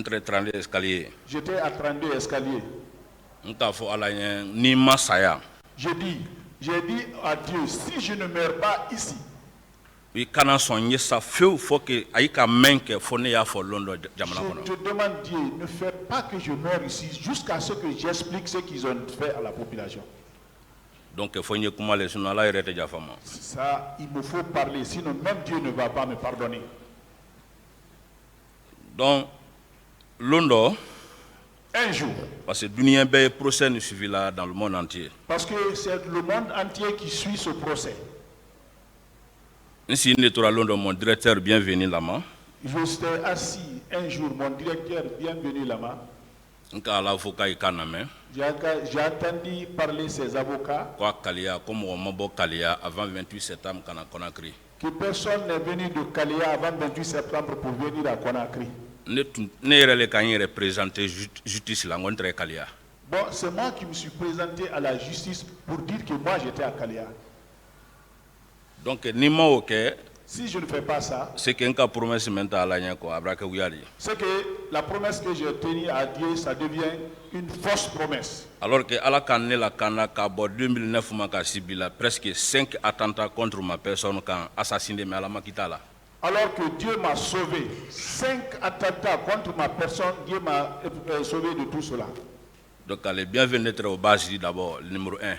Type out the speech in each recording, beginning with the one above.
Entre 32 escaliers. J'étais à 32 escaliers. J'ai dit à Dieu, si je ne meurs pas ici, je te demande Dieu, ne fais pas que je meure ici jusqu'à ce que j'explique ce qu'ils ont fait à la population. Donc, ça, il me faut parler, sinon même Dieu ne va pas me pardonner. Donc, Londo, un jour, parce que dunia be procès nous suivi là dans le monde entier. Parce que c'est le monde entier qui suit ce procès. Ici, Londo, mon directeur, bienvenu là-bas. J'étais assis un jour, mon directeur, bienvenu là-bas. J'ai entendu parler ses avocats. Avant 28 septembre, Que personne n'est venu de Kalia avant 28 septembre pour venir à Conakry. Bon, c'est moi qui me suis présenté à la justice pour dire que moi j'étais à Kalia. Donc, si je ne fais pas ça, c'est que la promesse que j'ai tenue à Dieu, ça devient une fausse promesse. Alors que à la 2009, presque 5 attentats contre ma personne quand assassiné à la Makitala. Alors que Dieu m'a sauvé, 5 attentats contre ma personne, Dieu m'a sauvé de tout cela. Donc, elle est bienvenue d'être au base d'abord, le numéro 1.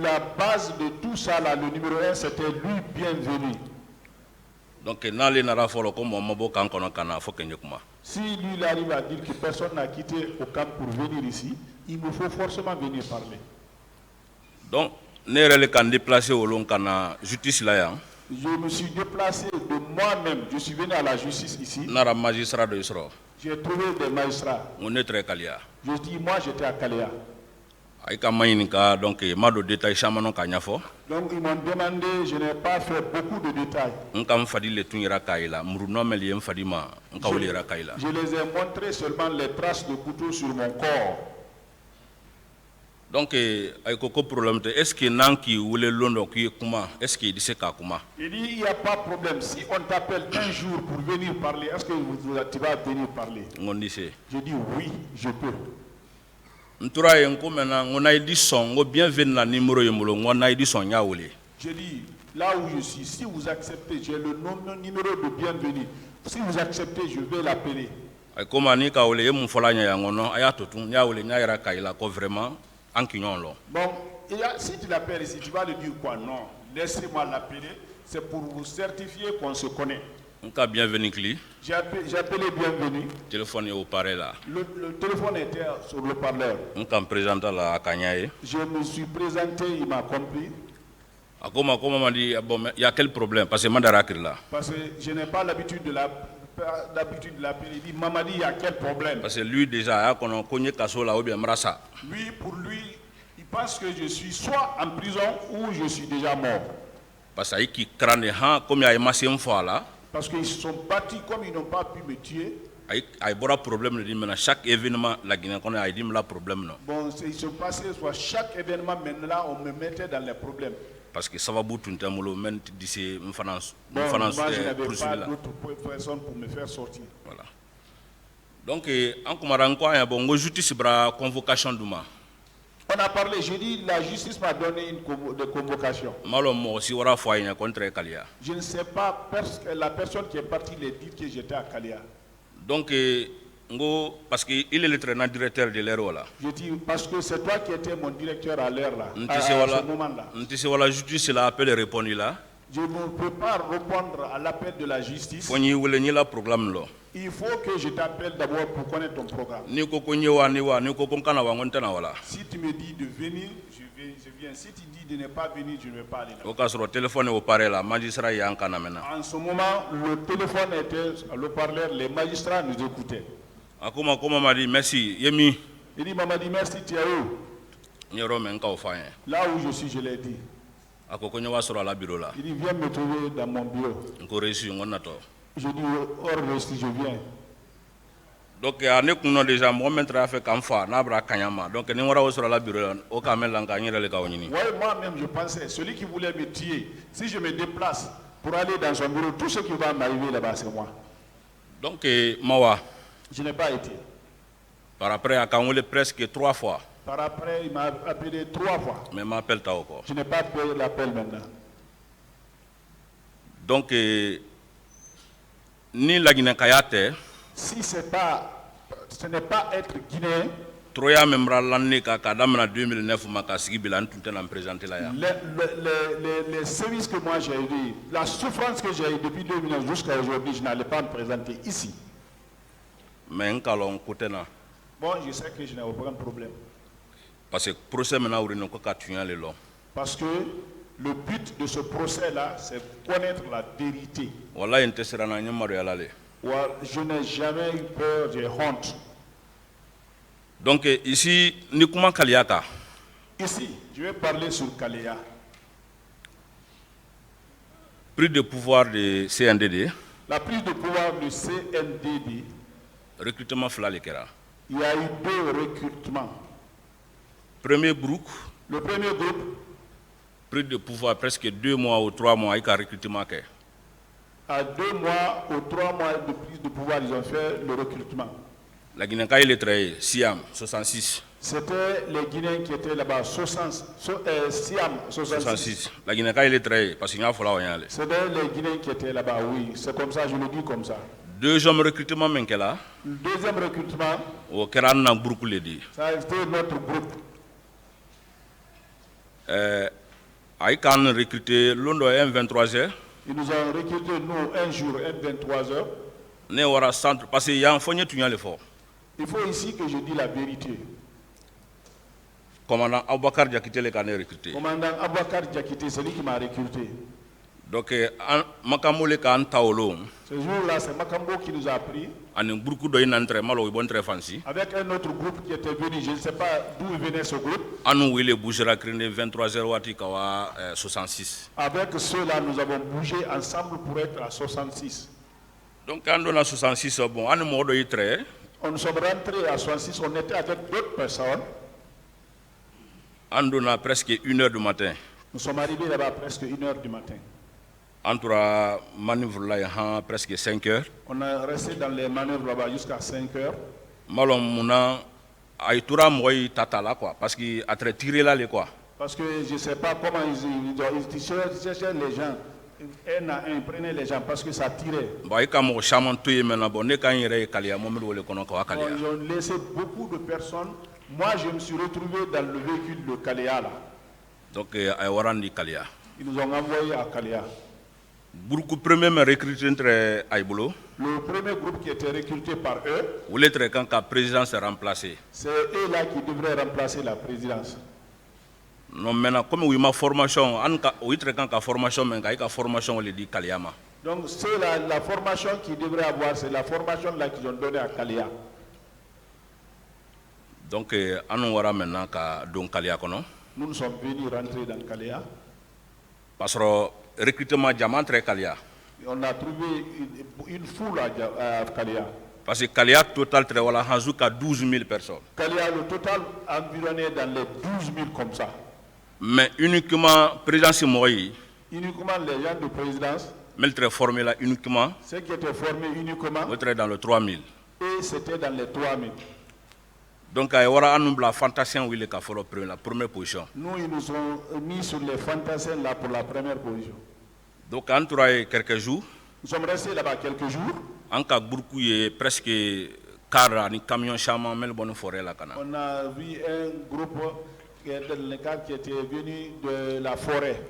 La base de tout ça, là, le numéro 1, c'était lui bienvenu. Donc, si lui il arrive à dire que personne n'a quitté au camp pour venir ici, il me faut forcément venir parler. Donc, déplacé au long justice là. Je me suis déplacé de moi-même. Je suis venu à la justice ici. J'ai trouvé des magistrats. Je dis, moi j'étais à Kalia. Donc, ils m'ont demandé, je n'ai pas fait beaucoup de détails. Je les ai montré seulement les traces de couteau sur mon corps. Donc, est-ce que Nanki ou le London qui est comment? Est-ce qu'il dit comment? Il dit, il n'y a pas de problème. Si on t'appelle un jour pour venir parler, est-ce que tu vas venir parler? Je dis oui, je peux. Je dis, là où je suis, si vous acceptez, j'ai le numéro de bienvenue. Si vous acceptez, je vais l'appeler. Bon, si tu l'appelles ici, tu vas lui dire quoi? Non, laissez-moi l'appeler. C'est pour vous certifier qu'on se connaît. J'ai appelé bienvenue. Le téléphone est au parleur. Le téléphone était sur le parleur. Je me suis présenté, il m'a compris. Il y a quel problème? Parce que je n'ai pas l'habitude de l'appeler. Il dit, Mamadi, il y a quel problème? Parce que lui déjà, lui, pour lui, il pense que je suis soit en prison ou je suis déjà mort. Parce qu'il craignent comme il y a une fois là. Parce qu'ils sont partis comme ils n'ont pas pu me tuer. Chaque événement, la Guinée a dit le problème. Bon, ils sont passés sur chaque événement, maintenant on me mettait dans les problèmes. Parce que ça va beaucoup de temps, moi je n'avais pas d'autres personnes pour me faire sortir. Voilà. Donc, en justice convocation d'Ouma. On a parlé, j'ai dit, la justice m'a donné une convocation. Je ne sais pas, la personne qui est partie les dit que j'étais à Kalia. Donc, parce qu'il est le directeur de l'air là. Je dis, parce que c'est toi qui étais mon directeur à l'air là, à ce moment-là. La justice là, appelle répondre là. Je ne peux pas répondre à l'appel de la justice. Il faut que je t'appelle d'abord pour connaître ton programme. Si tu me dis de venir, je viens. Si tu dis de ne pas venir, je ne vais pas aller là. En ce moment, le téléphone était à l'haut-parleur, les magistrats nous écoutaient. Merci. Il dit, Mamadi, merci, tu es où? Là où je suis, je l'ai dit. Il dit, viens me trouver dans mon bureau. Je dis, hors reçu, je viens. Donc, déjà, moi-même, je pensais, celui qui voulait me tuer, si je me déplace pour aller dans son bureau, tout ce qui va m'arriver là-bas, c'est moi. Donc, Mawa. Je n'ai pas été. Par après, à Kangoulé presque 3 fois. Par après, il m'a appelé 3 fois. Mais m'appelle pas encore. Je n'ai pas fait l'appel maintenant. Donc, ni la Guinée-Kayate. Si ce n'est pas être guinéen. Troya memra l'année qu'Adam en 2009 m'a cassigé bilan tout le temps présenté là. Les services que moi j'ai eu, la souffrance que j'ai eu depuis 2009 jusqu'à aujourd'hui, je n'allais pas me présenter ici. Mais un calon côté na. Bon, je sais que je n'ai aucun problème. Parce que procès maintenant où nous les lois. Parce que le but de ce procès-là, c'est connaître la vérité. Voilà, il te sera n'ayant marié. Je n'ai jamais eu peur, j'ai honte. Donc ici, Nikuma Kaliaka. Ici, je vais parler sur Kalia. Prise de pouvoir de CNDD. La prise de pouvoir du CNDD. Recrutement Flalekera. Il y a eu 2 recrutements. Premier groupe. Le premier groupe. Prise de pouvoir presque 2 mois ou 3 mois avec un recrutement. À 2 mois ou 3 mois de prise de pouvoir, ils ont fait le recrutement. La Guinée-Kaye est très Siam, 66. C'était les Guinéens qui étaient là-bas, Siam, 66. La Guinée-Kaye est très, parce qu'il y a C'était les Guinéens qui étaient là-bas, oui. C'est comme ça, je le dis comme ça. Deuxième recrutement, le deuxième recrutement, ça a été notre groupe. Ils ont recruté l'Ondo M23h. Ils nous ont recruté, nous, un jour, M23h. Né au centre, parce qu'il y a un foyer tout l'effort. Il faut ici que je dise la vérité. Commandant Aboubakar Diakité les canets recruté. Commandant Aboubakar Diakité, c'est lui qui m'a recruté. Donc, Makambo le kan taolo. Ce jour-là, c'est Makambo qui nous a appris. Avec un autre groupe qui était venu, je ne sais pas d'où venait ce groupe. Avec ceux-là, nous avons bougé ensemble pour être à 66. Donc, quand on a 66, bon, on nous sommes rentrés à 66, on était avec d'autres personnes. On a presque 1h du matin. Nous sommes arrivés là-bas presque 1h du matin. Entre la manœuvre là, presque 5h. On a resté dans les manœuvres là-bas jusqu'à 5h. Malon Mouna a eu tout le tata là, quoi, parce qu'il a très tiré là, quoi. Parce que je ne sais pas comment ils cherchaient les gens. Un à un, ils prenaient les gens parce que ça tirait. Ils ont laissé beaucoup de personnes. Moi, je me suis retrouvé dans le véhicule de Kalia là. Donc, ils nous ont envoyés à Kalia. Le premier groupe qui était recruté par eux, quand la présidence est remplacée. C'est eux là qui devraient remplacer la présidence. Non, maintenant, comme il y a ma formation, formation dit Kaliama. Donc, c'est la formation qu'ils devraient avoir, c'est la formation là qu'ils ont donnée à Kalia. Donc, maintenant nous sommes venus rentrer dans Kalia. Parce que recrutement diamant très Kalia. On a trouvé une foule à Kalia. Parce que Kalia total très voilà Hanzouka 12 000 personnes. Kalia le total environné dans les 12 000 comme ça. Mais uniquement présidence Moïse. Uniquement les gens de présidence. Mais très formés là uniquement. Ceux qui étaient formés uniquement. Dans le 3 000. Et c'était dans les 3 000. Donc, il y aura un nombre de fantassiens où il est la première position. Nous, ils nous ont mis sur les fantassiens là pour la première position. Donc, en quelques jours. Nous sommes restés là-bas quelques jours. En cas beaucoup, il y a presque car un camion chaman, mais bonne forêt là. On a vu un groupe qui était venu de la forêt.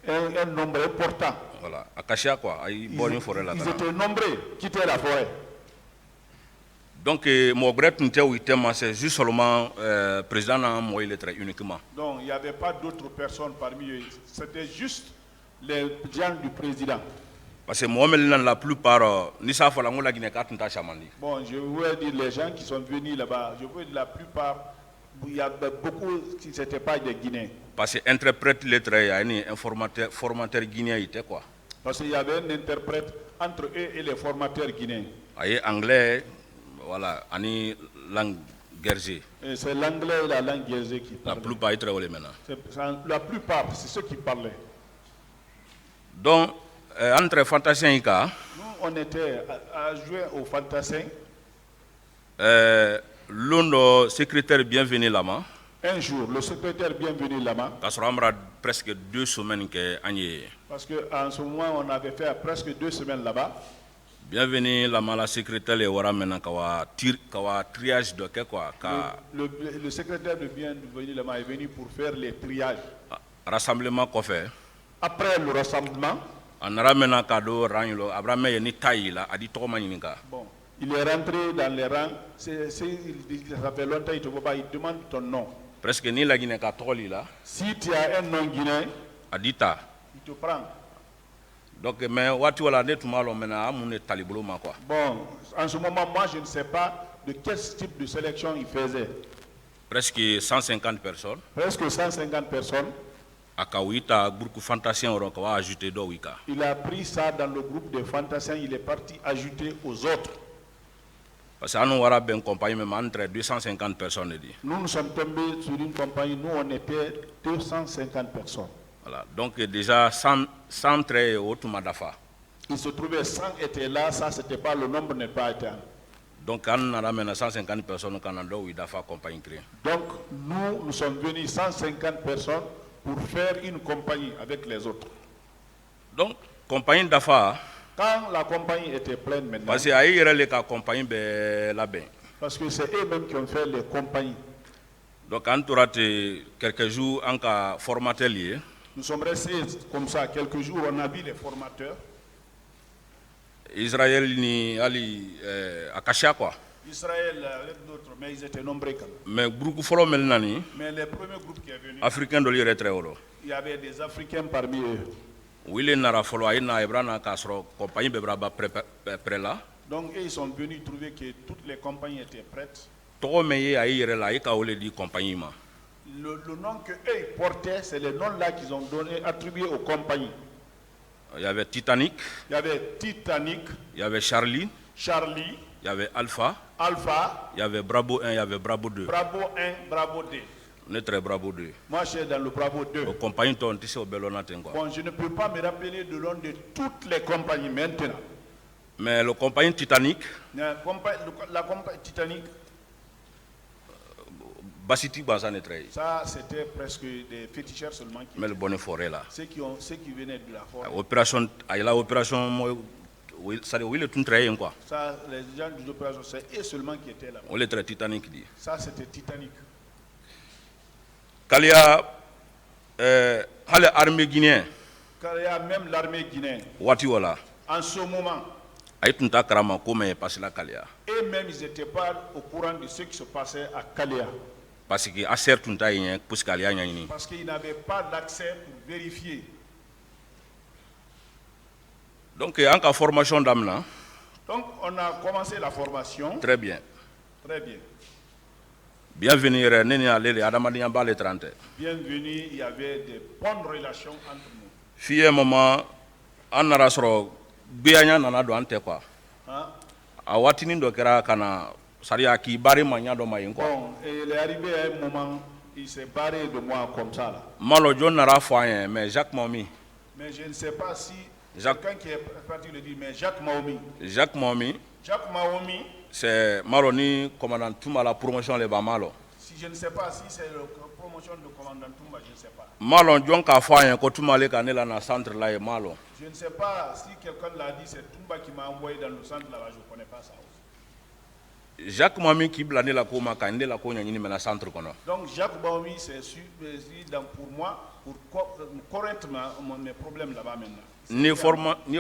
Un nombre important. Voilà, Akashia quoi, ils étaient nombreux qui étaient la forêt. Donc, mon regret, c'est juste seulement le président moi, il est très uniquement. Donc, il n'y avait pas d'autres personnes parmi eux. C'était juste les gens du président. Parce que moi, la plupart, bon, je veux dire les gens qui sont venus là-bas, je veux dire la plupart, il y a beaucoup qui n'étaient pas des Guinéens. Parce que l'interprète, il y a un formateur guinéen, quoi. Parce qu'il y avait un interprète entre eux et les formateurs guinéens. Anglais. Voilà, ani langue guerrier. C'est l'anglais et la langue guerrier qui parlent. La plupart ils travaillent maintenant. La plupart, c'est ceux qui parlaient. Donc, entre fantassins, nous on était à jouer aux fantassins. L'un secrétaire bienvenu là-bas. Un jour, le secrétaire bienvenu là-bas. Presque 2 semaines que parce qu'en ce moment, on avait fait presque 2 semaines là-bas. Bienvenue là-bas, la secrétaire est triage de quoi. Le secrétaire de bienvenu là-bas est venu pour faire les triages. Rassemblement qu'on fait. Après le rassemblement. Bon, il est rentré dans les rangs. Ça fait longtemps, il demande ton nom. Presque ni la Guinée catholique là. Si tu as un nom guinéen, Adita. Il te prend. Donc, mais watu wala ne tumalo mena amune talibolo ma quoi. Bon, en ce moment, moi, je ne sais pas de quel type de sélection il faisait. Presque 150 personnes. Presque 150 personnes. Akawita groupe fantasien orokawa ajouté do wika. Il a pris ça dans le groupe des fantasiens, il est parti ajouter aux autres. Parce que nous avons une compagnie même entre 250 personnes. Nous sommes tombés sur une compagnie, nous on était 250 personnes. Voilà. Donc déjà 100 traits autour Madafa. Il se trouvait 100 étaient là, ça c'était pas, le nombre n'est pas atteint. Donc on a ramené 150 personnes au Canada où il a fait compagnie créée. Donc nous sommes venus 150 personnes pour faire une compagnie avec les autres. Donc compagnie d'affaires. Quand la compagnie était pleine maintenant. Parce que c'est eux-mêmes qui ont fait les compagnies. Donc quand tu rates quelques jours en cas formateur lié. Nous sommes restés comme ça quelques jours, on a vu les formateurs. Israël ni ali Akashia quoi. Israël avec d'autres, mais ils étaient nombreux quand même. Mais groupe follow melnani. Mais les premiers groupes qui est venu. Africain de l'Érythrée. Il y avait des Africains parmi eux. Oui, nara follow aina ebrana kasro compagnie bebraba prêt là. Donc ils sont venus trouver que toutes les compagnies étaient prêtes. Le nom que eux portaient, c'est le nom là qu'ils ont donné, attribué aux compagnies. Il y avait Titanic. Il y avait Titanic. Il y avait Charlie. Charlie. Il y avait Alpha. Alpha. Il y avait Bravo 1, il y avait Bravo 2. Bravo 1, Bravo 2. On est très Bravo 2. Moi, je suis dans le Bravo 2. Aux compagnies, bon, je ne peux pas me rappeler de nom de toutes les compagnies maintenant. Mais la compagnie Titanic. La compagnie Titanic. Ça, c'était presque des féticheurs seulement. Mais le bonnet forêt là. Ceux qui venaient de la forêt. Opération, ça, oui, le tout très quoi. Ça, les gens de l'opération, c'est eux seulement qui étaient là. On est très Titanic dit. Ça, c'était Titanic. Quand il y a l'armée guinéenne. Quand il y a même l'armée guinéenne. Watiwala. En ce moment. Eux-mêmes, ils n'étaient pas au courant de ce qui se passait à Kalia. Parce qu'ils n'avaient pas d'accès pour vérifier. Donc, en cas formation d'âme. Donc, on a commencé la formation. Très bien. Très bien. Bienvenue, Bienvenue, il y avait de bonnes relations entre nous. Fille maman, on a rassuré. Bianya nana do ante quoi. A watini do kera kana saria ki bari manya do mayin quoi. Bon, il est arrivé à un moment, il s'est barré de moi comme ça là. Malo John nara foyen mais Jacques Momi. Mais je ne sais pas si quelqu'un qui est parti le dire, mais Jacques Maomi. Jacques Maomi. Jacques Maomi. C'est Maroni commandant Touma la promotion les Bamalo. Si je ne sais pas si c'est la promotion de commandant Touma, je ne sais pas. Malo John ka foyen ko Touma le kanela na centre là et Malo. Je ne sais pas si quelqu'un l'a dit, c'est Toumba qui m'a envoyé dans le centre là-bas, je ne connais pas ça aussi. Jacques Maomi qui blané la Koma kande la Konya ni na centre kono. Donc Jacques Maomi c'est pour moi pour correcter mes problèmes là-bas maintenant. Ni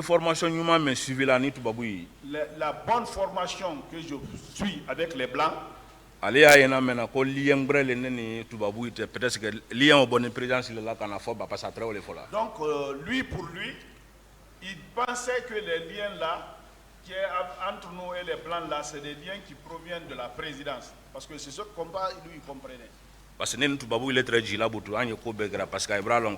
formation humaine mais suivi la ni tubaboui. La bonne formation que je suis avec les blancs. Allez à yena mena ko lien brele neni tubaboui peut-être que lien au bonne présidence là kana fo ba passer très le fola. Donc lui pour lui il pensait que les liens là qui est entre nous et les blancs là, c'est des liens qui proviennent de la présidence. Parce que c'est ce combat, lui, il comprenait. Parce que nous, il est très gila, parce qu'il y a vraiment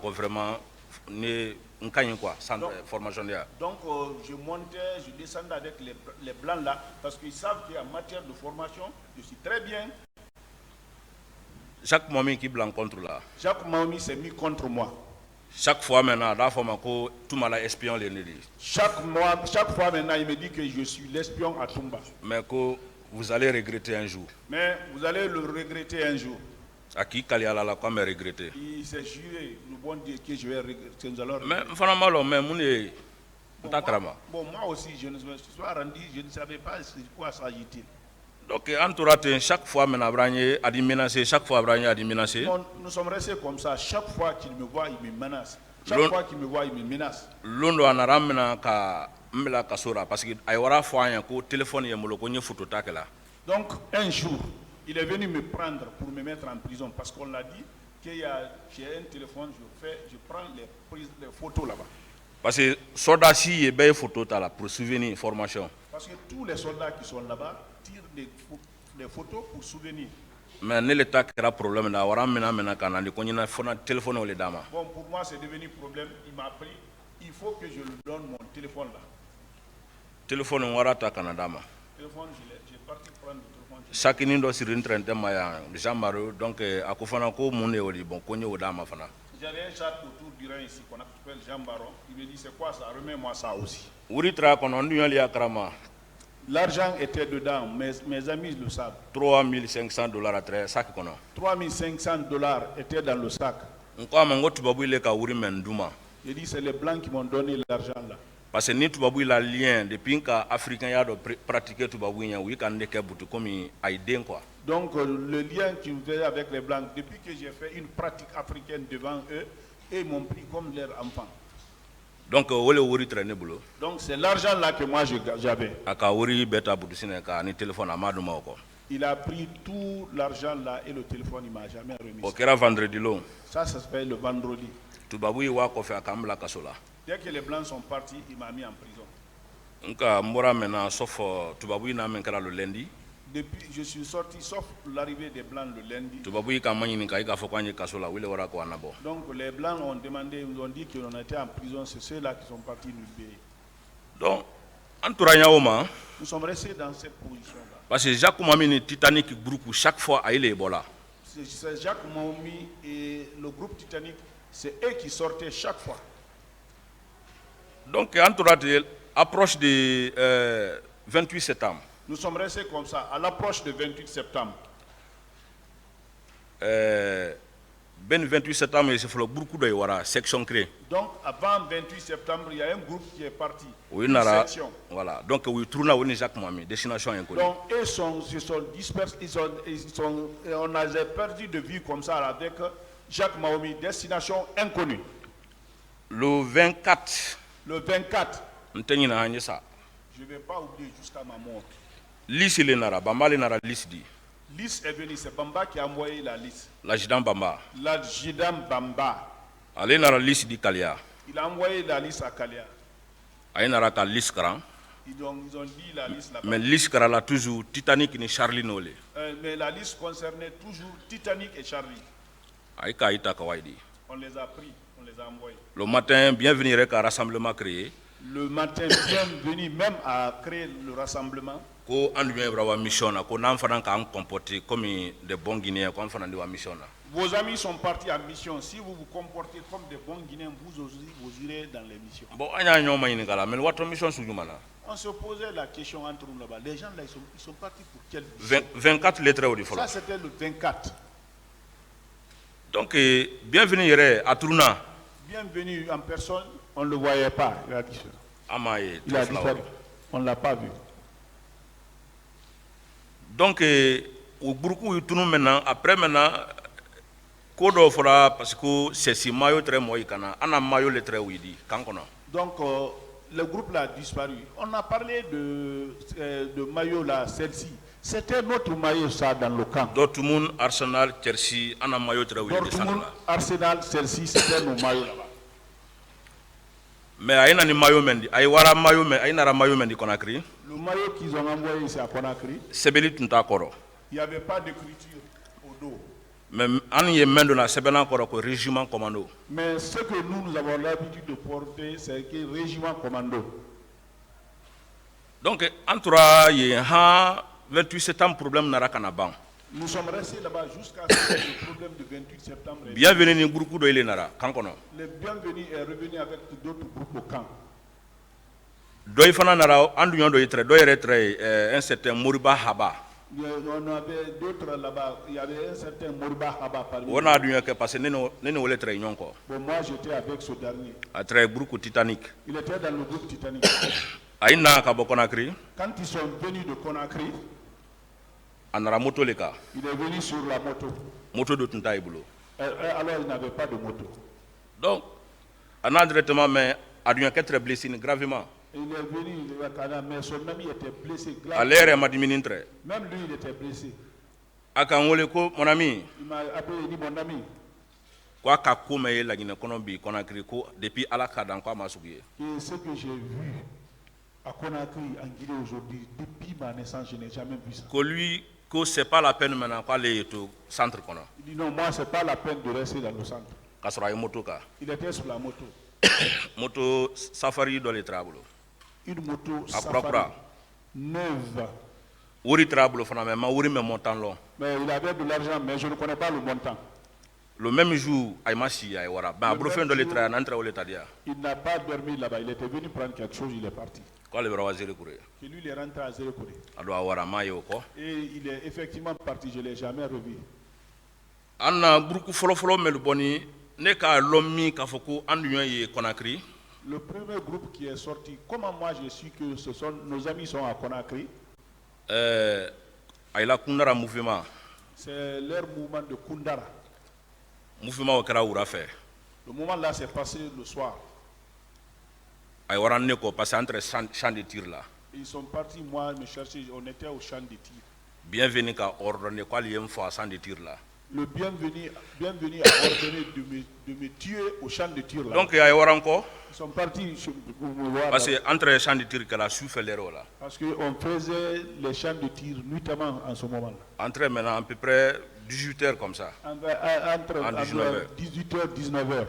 formation. Donc, je montais, je descendais avec les blancs là, parce qu'ils savent qu'en matière de formation, je suis très bien. Jacques Maomi qui blanc contre là. Jacques Maomi s'est mis contre moi. Chaque fois maintenant, tout mal espion chaque fois maintenant, il me dit que je suis l'espion à Toumba. Mais que Vous allez regretter un jour. Mais vous allez le regretter un jour. À qui Kaliala comme regretter? Il s'est juré, le bon Dieu, que je vais regretter. Mais bon, moi aussi, je ne me suis pas rendu, je ne savais pas de quoi s'agit-il. Donc, chaque fois, chaque fois, nous sommes restés comme ça. Chaque fois qu'il me voit, il me menace. Chaque fois qu'il me voit, il me menace. Londo anaramena ka mbela kasora parce que ayora fanya ko téléphone ya moloko nye photo takela. Donc un jour, il est venu me prendre pour me mettre en prison parce qu'on l'a dit qu'il y a j'ai un téléphone, je prends les photos là-bas. Parce que soldats si et photo là pour souvenir formation. Parce que tous les soldats qui sont là-bas tirent des photos pour souvenir. Mais ne l'état qui a problème là, wara mena kana ni konyina fona téléphone au dama. Bon, pour moi c'est devenu problème. Il m'a pris. Il faut que je lui donne mon téléphone là. Téléphone wara ta kana dama. Téléphone, j'ai parti prendre le téléphone. Chaque nindo sur une trentaine maya Jean-Marie donc akufana ko mune oli bon konye au dama fana. J'avais un chat autour du rein ici qu'on appelle Jean Baron. Il me dit c'est quoi ça? Remets-moi ça aussi. Uritra kono nduyali akrama. L'argent était dedans, mes amis le savent. $3,500 à très sac. $3,500 étaient dans le sac. J'ai dit c'est les blancs qui m'ont donné l'argent là. Parce que ni tubabu la lien depuis qu'Africain y a de pratiquer tubabu y a oui quand des kabutu comme aidé quoi. Donc le lien qui me faisait avec les blancs depuis que j'ai fait une pratique africaine devant eux et ils m'ont pris comme leur enfant. Donc c'est l'argent là que moi j'avais. Il a pris tout l'argent là et le téléphone il m'a jamais remis. Ça se fait le vendredi. Dès que les blancs sont partis, il m'a mis en prison. Depuis je suis sorti sauf l'arrivée des blancs le lundi. Donc les blancs ont demandé, ils ont dit qu'on était en prison, c'est ceux-là qui sont partis nous payer. Donc, nous sommes restés dans cette position-là. Parce que Jacques Moumi Titanic groupe chaque fois à il Ebola. C'est Jacques Moumi et le groupe Titanic, c'est eux qui sortaient chaque fois. Donc, approche du 28 septembre. Nous sommes restés comme ça, à l'approche du 28 septembre. 28 septembre, il faut beaucoup de section créée. Donc, avant 28 septembre, il y a un groupe qui est parti. Oui, une section. Voilà. Donc, oui, tourne à Jacques Moumi, destination inconnue. Donc, ils sont dispersés, on a perdu de vue comme ça avec Jacques Moumi, destination inconnue. Le 24. Le 24. Je ne vais pas oublier jusqu'à ma mort. Liste est nara, Bamba est nara liste dit. Liste est venue, c'est Bamba qui a envoyé la liste. L'adjudant Bamba. L'adjudant Bamba. Allez nara liste dit Kalia. Il a envoyé la liste à Kalia. Allez nara ka liste kran. Ils ont dit la liste là-bas. Mais liste kran là toujours Titanic ni Charlie Nolé. Mais la liste concernait toujours Titanic et Charlie. Aïka ita kawaidi. On les a pris, on les a envoyés. Le matin, bienvenue avec un rassemblement créé. Le matin, bienvenue même à créer le rassemblement. Ko anduye brawa mission na ko nan fanan ka an comporter comme des bons Guinéens ko an fanan di wa mission na. Vos amis sont partis en mission. Si vous vous comportez comme des bons Guinéens, vous irez dans les missions. Bon, anya nyoma ini kala, mais votre mission sujumana. On se posait la question entre nous là-bas. Les gens là ils sont partis pour quelle mission? 24 lettres au défaut. Ça c'était le 24. Donc bienvenue à Tourna. Bienvenue en personne, on ne le voyait pas, il a dit ça. Il a disparu. On ne l'a pas vu. Donc, au beaucoup tout nous maintenant, après maintenant, Kodo fera parce que c'est si maillot très moïcana, on a maillot le très ouidi, quand on a. Donc, le groupe là a disparu. On a parlé de maillot là, celle-ci. C'était notre maillot ça dans le camp. Dortmund, Arsenal, Chelsea, on a maillot très ouidi. Dortmund, Arsenal, Chelsea, c'était nos maillots là-bas. Mais aïna ni maillot mendi, aïwara maillot mais aïna maillot mendi Conakry. Le maillot qu'ils ont envoyé ici à Conakry. Sebeli tuntakoro. Il n'y avait pas d'écriture au dos. Mais on y est maintenant sebena koro ko régiment commando. Mais ce que nous avons l'habitude de porter, c'est que régiment commando. Donc entre y a 28 septembre problème nara kanaban. Nous sommes restés là-bas jusqu'à ce que le problème du 28 septembre. Bienvenue ni groupe de Elenara, Kankono. Le bienvenu est revenu avec d'autres groupes au camp. dɔ fana nana an dun dɔ yɛrɛ dɔ yɛrɛ tɛrɛ un certain Moriba Haba. On avait d'autres là-bas. Il y avait un certain Moriba Haba parmi nous. On a dû que passer ne voulait très ñon ko. Bon, moi j'étais avec ce dernier. A très groupe Titanic. Il était dans le groupe Titanic. Aïna ka bo Conakry. Quand ils sont venus de Conakry, anara moto le ka. Il est venu sur la moto. Moto de tunta ibulo. Alors il n'avait pas de moto. Donc, on a directement mais a dû être blessé gravement. Il est venu, mais son ami était blessé gravement. Même lui, il était blessé. Mon ami. Il m'a appelé, il dit mon ami. Quoi qu'a commis la Guinée Conakry depuis Alakadan quoi m'a souillé. Ce que j'ai vu à Conakry en Guinée aujourd'hui, depuis ma naissance, je n'ai jamais vu ça. Que lui, que c'est pas la peine maintenant d'aller au centre. Il dit non, moi c'est pas la peine de rester dans le centre. Il était sur la moto. Moto safari dans les travaux. Une moto safari neuve. Mais il avait de l'argent, mais je ne connais pas le montant. Le même jour, il n'a pas dormi là-bas, il était venu prendre quelque chose, il est parti. Et lui, il est rentré à Zéro Corée. Et il est effectivement parti, je ne l'ai jamais revu. Le premier groupe qui est sorti, comment moi je suis que nos amis sont à Conakry? C'est leur mouvement de Kundara. Le mouvement là s'est passé le soir. Ils sont partis, moi, me chercher, on était au champ de tir. Bienvenue à ordonner quoi il faut à champ de tir là. Le bienvenu a ordonné de me tuer au champ de tir là. Donc il y a encore. Ils sont partis pour me voir. Parce que entre les champs de tir que la souffle là. Parce qu'on faisait les champs de tir nuitamment en ce moment là. Entre maintenant à peu près 18 heures comme ça. Entre 18h 19h.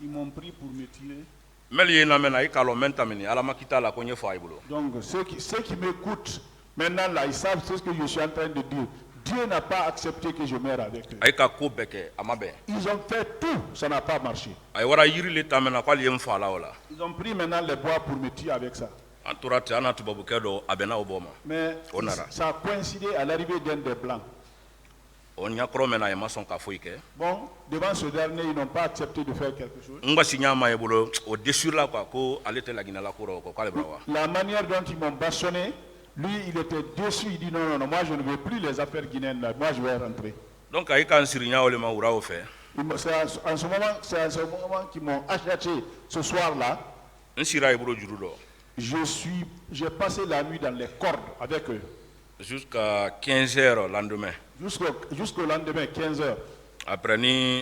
Ils m'ont pris pour me tirer. Donc ceux qui m'écoutent maintenant là, ils savent ce que je suis en train de dire. Dieu n'a pas accepté que je meure avec eux. Ils ont fait tout, ça n'a pas marché. Ils ont pris maintenant les bois pour me tuer avec ça. Mais ça a coïncidé à l'arrivée d'un des blancs. Bon, devant ce dernier, ils n'ont pas accepté de faire quelque chose. La manière dont ils m'ont bâchonné, lui, il était déçu, il dit non, moi je ne veux plus les affaires guinéennes, là. Moi je vais rentrer. Donc, c'est en ce moment qu'ils m'ont acheté ce soir-là. J'ai passé la nuit dans les cordes avec eux. Jusqu'à 15h le lendemain. Jusqu'au lendemain, 15h. Après,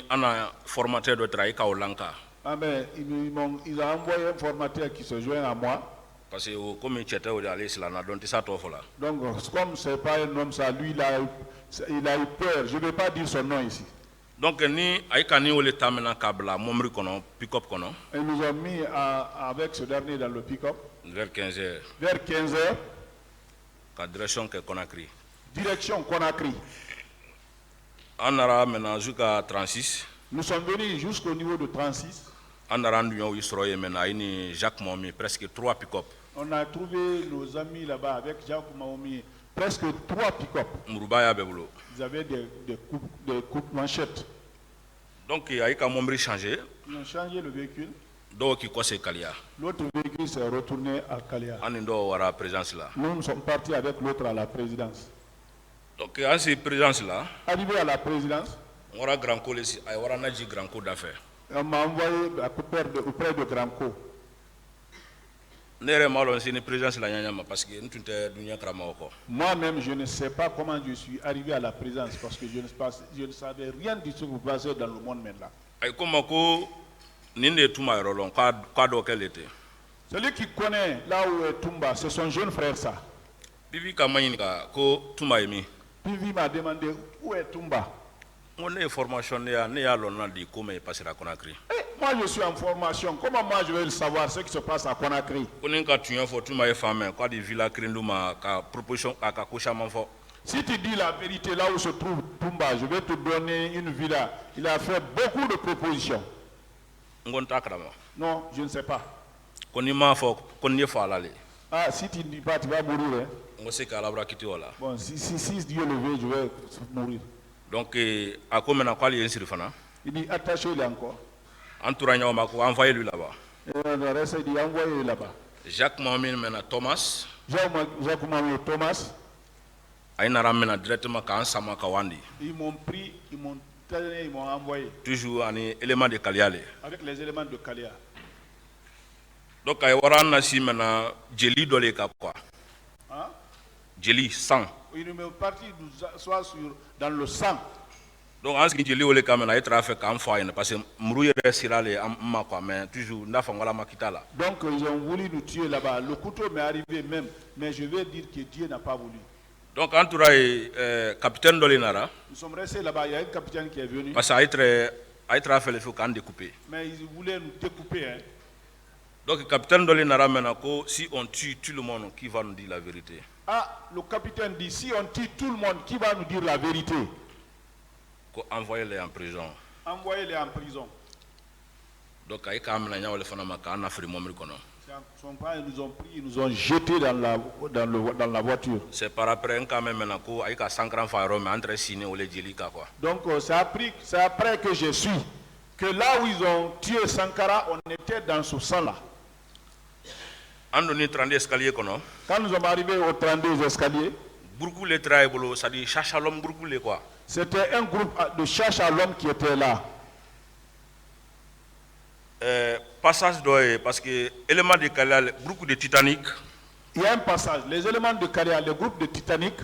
on a formateur de travail au Lanka. Ah ben, ils ont envoyé un formateur qui se joint à moi. Parce que comme il était allé sur la donc ça t'offre là. Donc comme c'est pas un homme ça, lui il a eu peur. Je ne vais pas dire son nom ici. Donc ni aïkani ole tamena kabla momri kono pick-up kono. Ils nous ont mis avec ce dernier dans le pick-up. Vers 15h. Vers 15h. Direction que Conakry. Direction Conakry. On a maintenant jusqu'à 36. Nous sommes venus jusqu'au niveau de 36. On a rendu Jacques Momi presque 3 pick-up. On a trouvé nos amis là-bas avec Jacques Momi presque 3 pick-up. Ils avaient des coupes manchettes. Donc il y a eu un changé. Ils ont changé le véhicule. L'autre véhicule s'est retourné à Kalia. Nous sommes partis avec l'autre à la présidence. Donc à cette présidence là. Arrivé à la présidence. On a grand co ici, on a naji grand co d'affaires. On m'a envoyé auprès de Grand Co. Moi-même, je ne sais pas comment je suis arrivé à la présidence parce que je ne savais rien du tout qui se passait dans le monde maintenant. Celui qui connaît là où est Toumba, c'est son jeune frère ça. Pivi m'a demandé où est Toumba. Moi je suis en formation. Comment moi je vais savoir ce qui se passe à Conakry? Si tu dis la vérité là où se trouve Toumba, je vais te donner une villa. Il a fait beaucoup de propositions. Non, je ne sais pas. Ah, si tu ne dis pas, tu vas mourir. Hein? Bon, si Dieu le veut, je vais mourir. Donc, il dit attachez-le encore. Envoyez-lui là-bas. Le reste, il dit envoyez-le là-bas. Jacques Mohamed mena Thomas. Jacques Mohamed Thomas. Directement Kawandi. Ils m'ont pris, ils m'ont envoyé. Toujours un élément de Kaliale. Avec les éléments de Kalia. Donc, il y a un Jelly Doleka quoi. Hein? Jelly, sang. Il est parti soit dans le sang. Donc, en ce qui est Jelly Oleka, il y a un fait parce que Mourouye Sirale, mais toujours, donc, ils ont voulu nous tuer là-bas. Le couteau m'est arrivé même, mais je vais dire que Dieu n'a pas voulu. Donc, quand tu as capitaine Dolinara, nous sommes restés là-bas, il y a un capitaine qui est venu. Parce qu'il a fait le feu quand découper. Mais ils voulaient nous découper. Hein. Donc, le capitaine Dolinara, si on tue tout le monde, qui va nous dire la vérité? Ah, le capitaine dit, si on tue tout le monde, qui va nous dire la vérité? Envoyez-les en prison. Envoyez-les en prison. Donc, ils nous ont pris, ils nous ont jetés dans la voiture. C'est par après quand même donc c'est après que je suis que là où ils ont tué Sankara, on était dans ce sang-là. Quand nous sommes arrivés au 32 escaliers, c'était un groupe de cherche à l'homme qui était là. Passage d'oeil, parce que éléments de Kalia, le groupe de Titanic. Il y a un passage, les éléments de Kalia, le groupe de Titanic.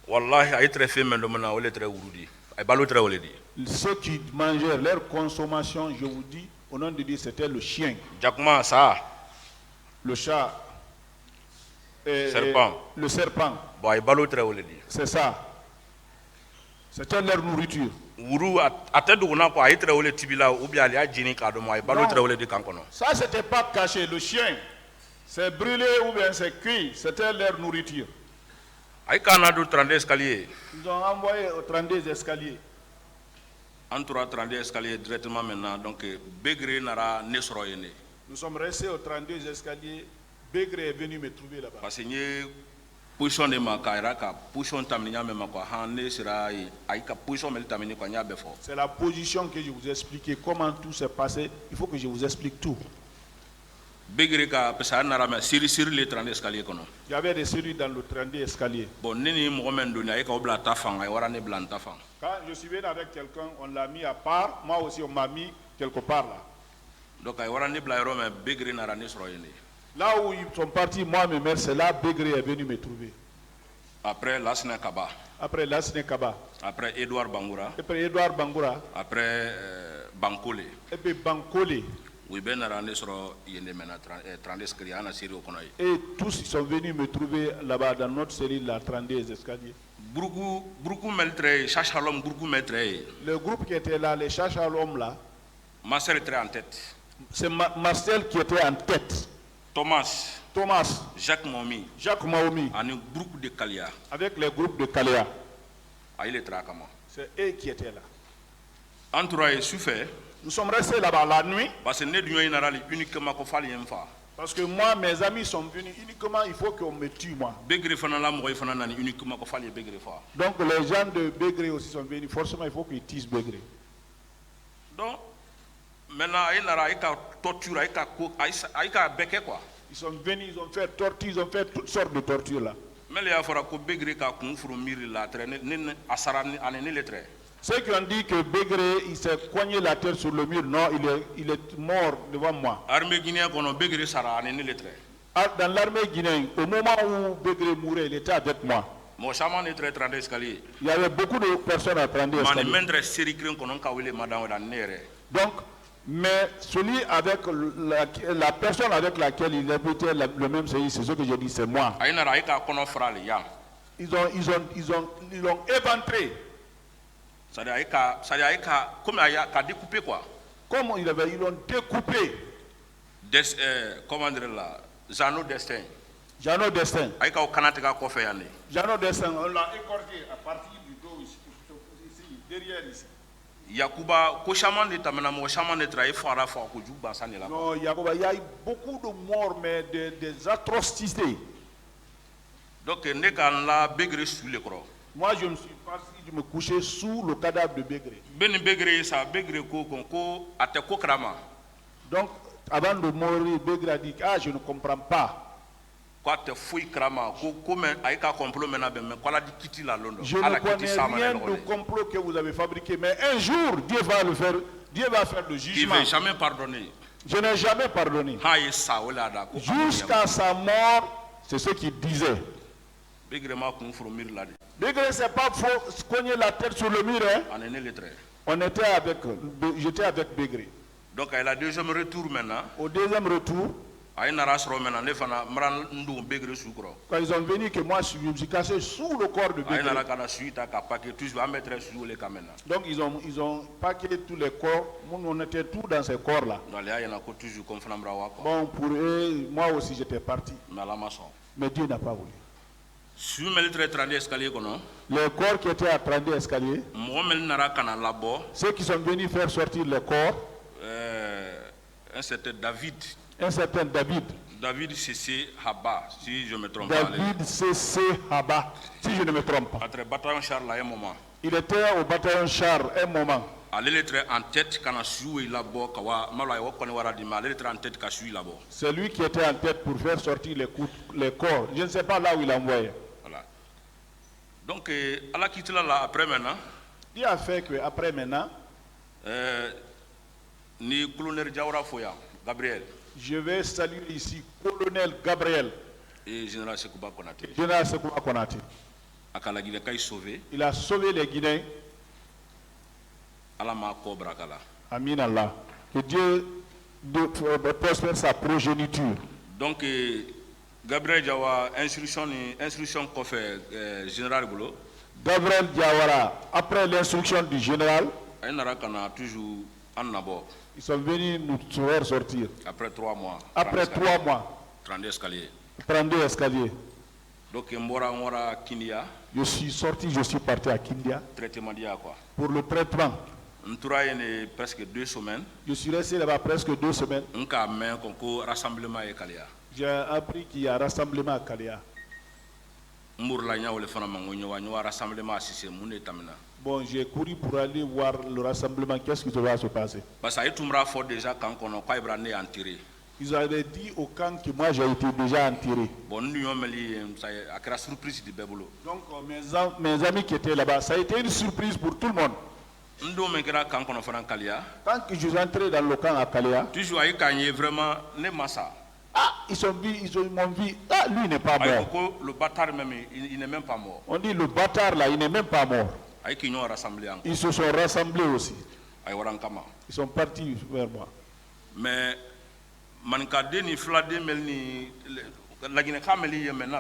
Wallahi, aïe très fait, mais le mena ole très ourudi. Aïe balo très oledi. Ceux qui mangeaient leur consommation, je vous dis, au nom de Dieu, c'était le chien. Jacquemin, ça. Le chat. Serpent. Le serpent. Bon, aïe balo très oledi. C'est ça. C'était leur nourriture. Ça, c'était pas caché. Le chien, c'est brûlé ou bien c'est cuit. C'était leur nourriture. Ils ont envoyé au 32 escaliers. Entre 32 escaliers directement maintenant. Donc, Begré n'ara nesroyene. Nous sommes restés au 32 escaliers. Begré est venu me trouver là-bas. Parce que position de ma carrière, position tamina même quoi, hande sera aïka position mel tamini quoi nya befo. C'est la position que je vous ai expliqué comment tout s'est passé. Il faut que je vous explique tout. Begreka pesa na rama sur les 32 escaliers kono. Il y avait des séries dans le 32 escalier. Bon nini mo men doni aïka obla tafang ay warane blan tafang. Quand je suis venu avec quelqu'un, on l'a mis à part, moi aussi on m'a mis quelque part là. Donc ay warane bla rome Begré na rane sroyene. Là où ils sont partis, moi, mes mères, c'est là Begré est venu me trouver. Après Lasne Kaba. Après Lasne Kaba. Après Edouard Bangoura. Après Edouard Bangoura. Après Bankole. Et puis Bankole. Oui, ben arane soro yende mena 30 escaliers ana série au konaï. Et tous ils sont venus me trouver là-bas dans notre série la 32 escaliers. Beaucoup meltre chachalom beaucoup meltre. Le groupe qui était là, les chachalom là. Marcel était en tête. C'est Marcel qui était en tête. Thomas, Jacques Momi, un groupe de Kalia. Avec les groupes de Kalia. C'est eux qui étaient là. Entouré souffert. Nous sommes restés là-bas la nuit. Parce que moi, mes amis sont venus uniquement, il faut qu'on me tue moi. Donc les gens de Begré aussi sont venus, forcément il faut qu'ils tuent Begré. Donc, maintenant, ils sont venus, ils ont fait torture, ils ont fait toutes sortes de tortures là. Ceux qui ont dit que Begré, il s'est cogné la tête sur le mur, non, il est mort devant moi. Dans l'armée guinéenne, au moment où Begré mourait, il était avec moi. Il y avait beaucoup de personnes à prendre. Donc, mais celui avec la personne avec laquelle il habitait le même pays, c'est ce que je dis, c'est moi. Ils l'ont éventré. Comment ils l'ont découpé. Comment dire là? Jeannot Destin. Jeannot Destin, on l'a écorché à partir du dos ici, derrière ici. Yakuba ko shaman de tamana mo shaman de trai fara fa ko juba sani la. Non, Yakuba, il y a eu beaucoup de morts, mais des atrocités. Donc ne kan la begre sous le cro. Moi, je me suis parti, je me couchais sous le cadavre de Begré. Ben Begré ça Begré ko ate ko krama. Donc avant de mourir, Begré a dit ah je ne comprends pas. Je ne connais rien du complot que vous avez fabriqué, mais un jour, Dieu va le faire. Dieu va faire le jugement. Il ne veut jamais pardonner. Je n'ai jamais pardonné. Jusqu'à sa mort, c'est ce qu'il disait. Begré ne s'est pas cogné la tête sur le mur. Hein? J'étais avec Begré. Donc, il a deuxième retour maintenant. Au deuxième retour, quand ils ont venu que moi je me suis caché sous le corps de Begré. Donc ils ont paqué tous les corps. On était tous dans ces corps là. Bon pour eux, moi aussi j'étais parti. Mais Dieu n'a pas voulu. Les corps qui étaient à 32 escaliers, ceux qui sont venus faire sortir les corps, un certain David. David C.C. Haba, si je ne me trompe pas. David C.C. Haba, si je ne me trompe pas. Il était au bataillon Char un moment. C'est lui qui était en tête pour faire sortir les corps. Je ne sais pas là où il a envoyé. Voilà. Donc, Allah quitte là après maintenant. Il a fait que après maintenant, ni colonel Diawara Foya, Gabriel. Je vais saluer ici colonel Gabriel et général Sekouba Konaté. Général Sekouba Konaté. Il a sauvé les Guinéens. Amin Allah. Que Dieu prospère sa progéniture. Donc Gabriel Diawara instruction qu'on fait général Bolo. Gabriel Diawara après l'instruction du général. Toujours en nabo. Ils sont venus nous faire sortir. Après 3 mois. Après 3 mois. 32 escaliers. 32 escaliers. Donc, je suis sorti, je suis parti à Kindia. Traitement quoi. Pour le traitement. Presque 2 semaines. Je suis resté là-bas presque 2 semaines. J'ai appris qu'il y a un rassemblement à Kalia. Bon, j'ai couru pour aller voir le rassemblement. Qu'est-ce qui va se passer? Ils avaient dit au camp que moi j'ai été déjà enterré. Donc mes amis qui étaient là-bas, ça a été une surprise pour tout le monde. Quand je suis entré dans le camp à Kalia, ils m'ont dit, ah, lui n'est pas mort. Le bâtard même, il n'est même pas mort. On dit le bâtard là, il n'est même pas mort. Ils se sont rassemblés aussi. Ils sont partis vers moi. Mais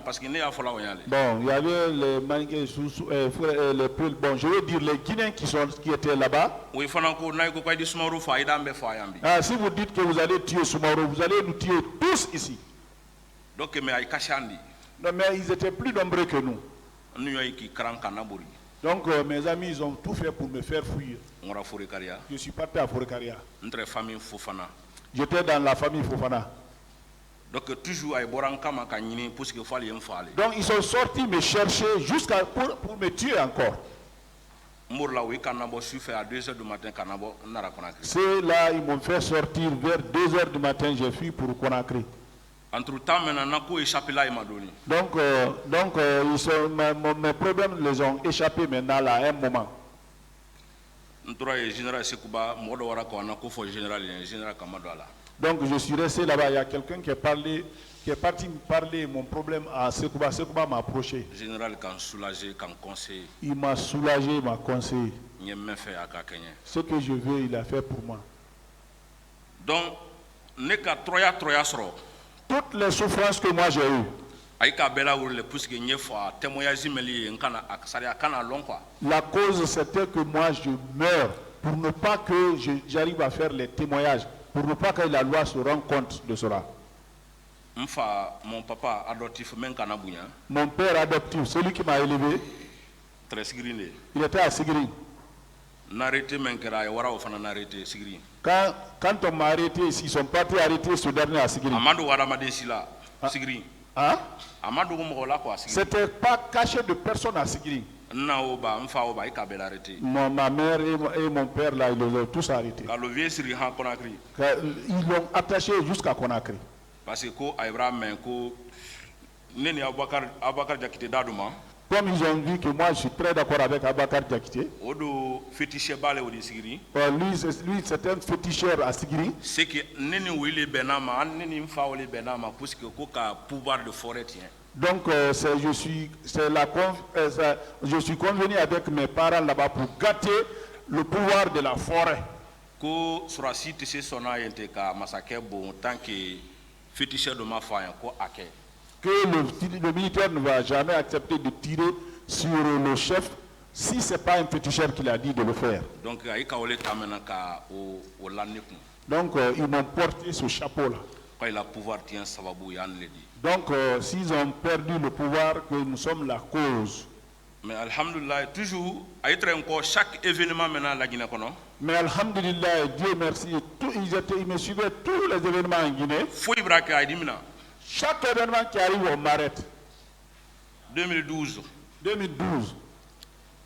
parce qu'il n'y a pas. Bon, il y avait les Peuls. Bon, je veux dire les Guinéens qui étaient là-bas. Ah, si vous dites que vous allez tuer Soumaoro, vous allez nous tuer tous ici. Donc, non, mais ils étaient plus nombreux que nous. Donc, mes amis, ils ont tout fait pour me faire fuir. Je suis parti à Forekaria. J'étais dans la famille Fofana. Donc, toujours donc, ils sont sortis me chercher jusqu'à pour me tuer encore. C'est là, ils m'ont fait sortir vers 2h du matin, j'ai fui pour Conakry. Entre-temps, donc mes problèmes les ont échappé maintenant là, à un moment. Donc je suis resté là-bas, il y a quelqu'un qui est parti me parler mon problème à Sekouba. Sekouba m'a approché. Général quand soulagé, quand conseillé. Il m'a soulagé, il m'a conseillé. Ce que je veux, il a fait pour moi. Donc, toutes les souffrances que moi j'ai eues. La cause c'était que moi je meurs pour ne pas que j'arrive à faire les témoignages, pour ne pas que la loi se rende compte de cela. Mon papa adoptif, mon père adoptif, celui qui m'a élevé, il était à Sigiri. Quand on m'a arrêté, ils sont partis arrêter ce dernier à Sigiri. C'était pas caché de personne à Sigiri. Ma mère et mon père, là, ils les ont tous arrêtés. Ils l'ont attaché jusqu'à Conakry. Parce que comme ils ont vu que moi je suis très d'accord avec Abakar Diakité, lui c'est un féticheur à Sigiri. C'est que pouvoir de forêt. Donc je suis convenu avec mes parents là-bas pour gâter le pouvoir de la forêt. Que le militaire ne va jamais accepter de tirer sur le chef si ce n'est pas un féticheur qui l'a dit de le faire. Donc ils m'ont porté ce chapeau-là. Donc s'ils ont perdu le pouvoir, que nous sommes la cause. Mais alhamdulillah, toujours, chaque événement maintenant la Guinée. Mais alhamdulillah, Dieu merci, ils me suivaient tous les événements en Guinée. Chaque événement qui arrive, on m'arrête. 2012. 2012.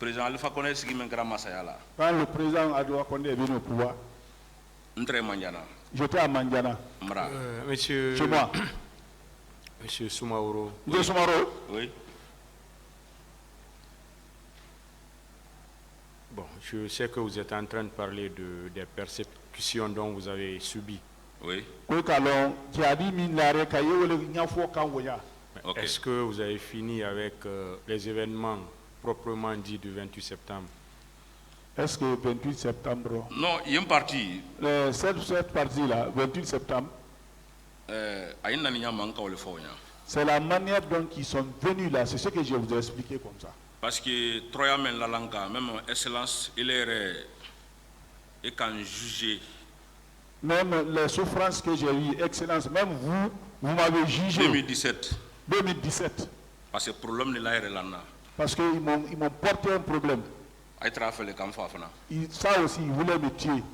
Président Alpha Condé est venu quand le président Alpha Condé est venu au pouvoir, j'étais à Mandiana. Monsieur. Chez moi. Monsieur Soumaoro. Monsieur Soumaoro. Oui. Bon, je sais que vous êtes en train de parler des persécutions dont vous avez subi. Oui. Est-ce que vous avez fini avec les événements proprement dits du 28 septembre? Est-ce que 28 septembre? Non, il y a une partie. Cette partie-là, 28 septembre, c'est la manière dont ils sont venus là. C'est ce que je vous ai expliqué comme ça. Parce que Troyamen Lalanka, même Excellence, il est quand jugé. Même les souffrances que j'ai eues, Excellence, même vous m'avez jugé. 2017. 2017. Parce que le problème de l'air. Parce qu'ils m'ont porté un problème. Ça aussi, ils voulaient me tuer.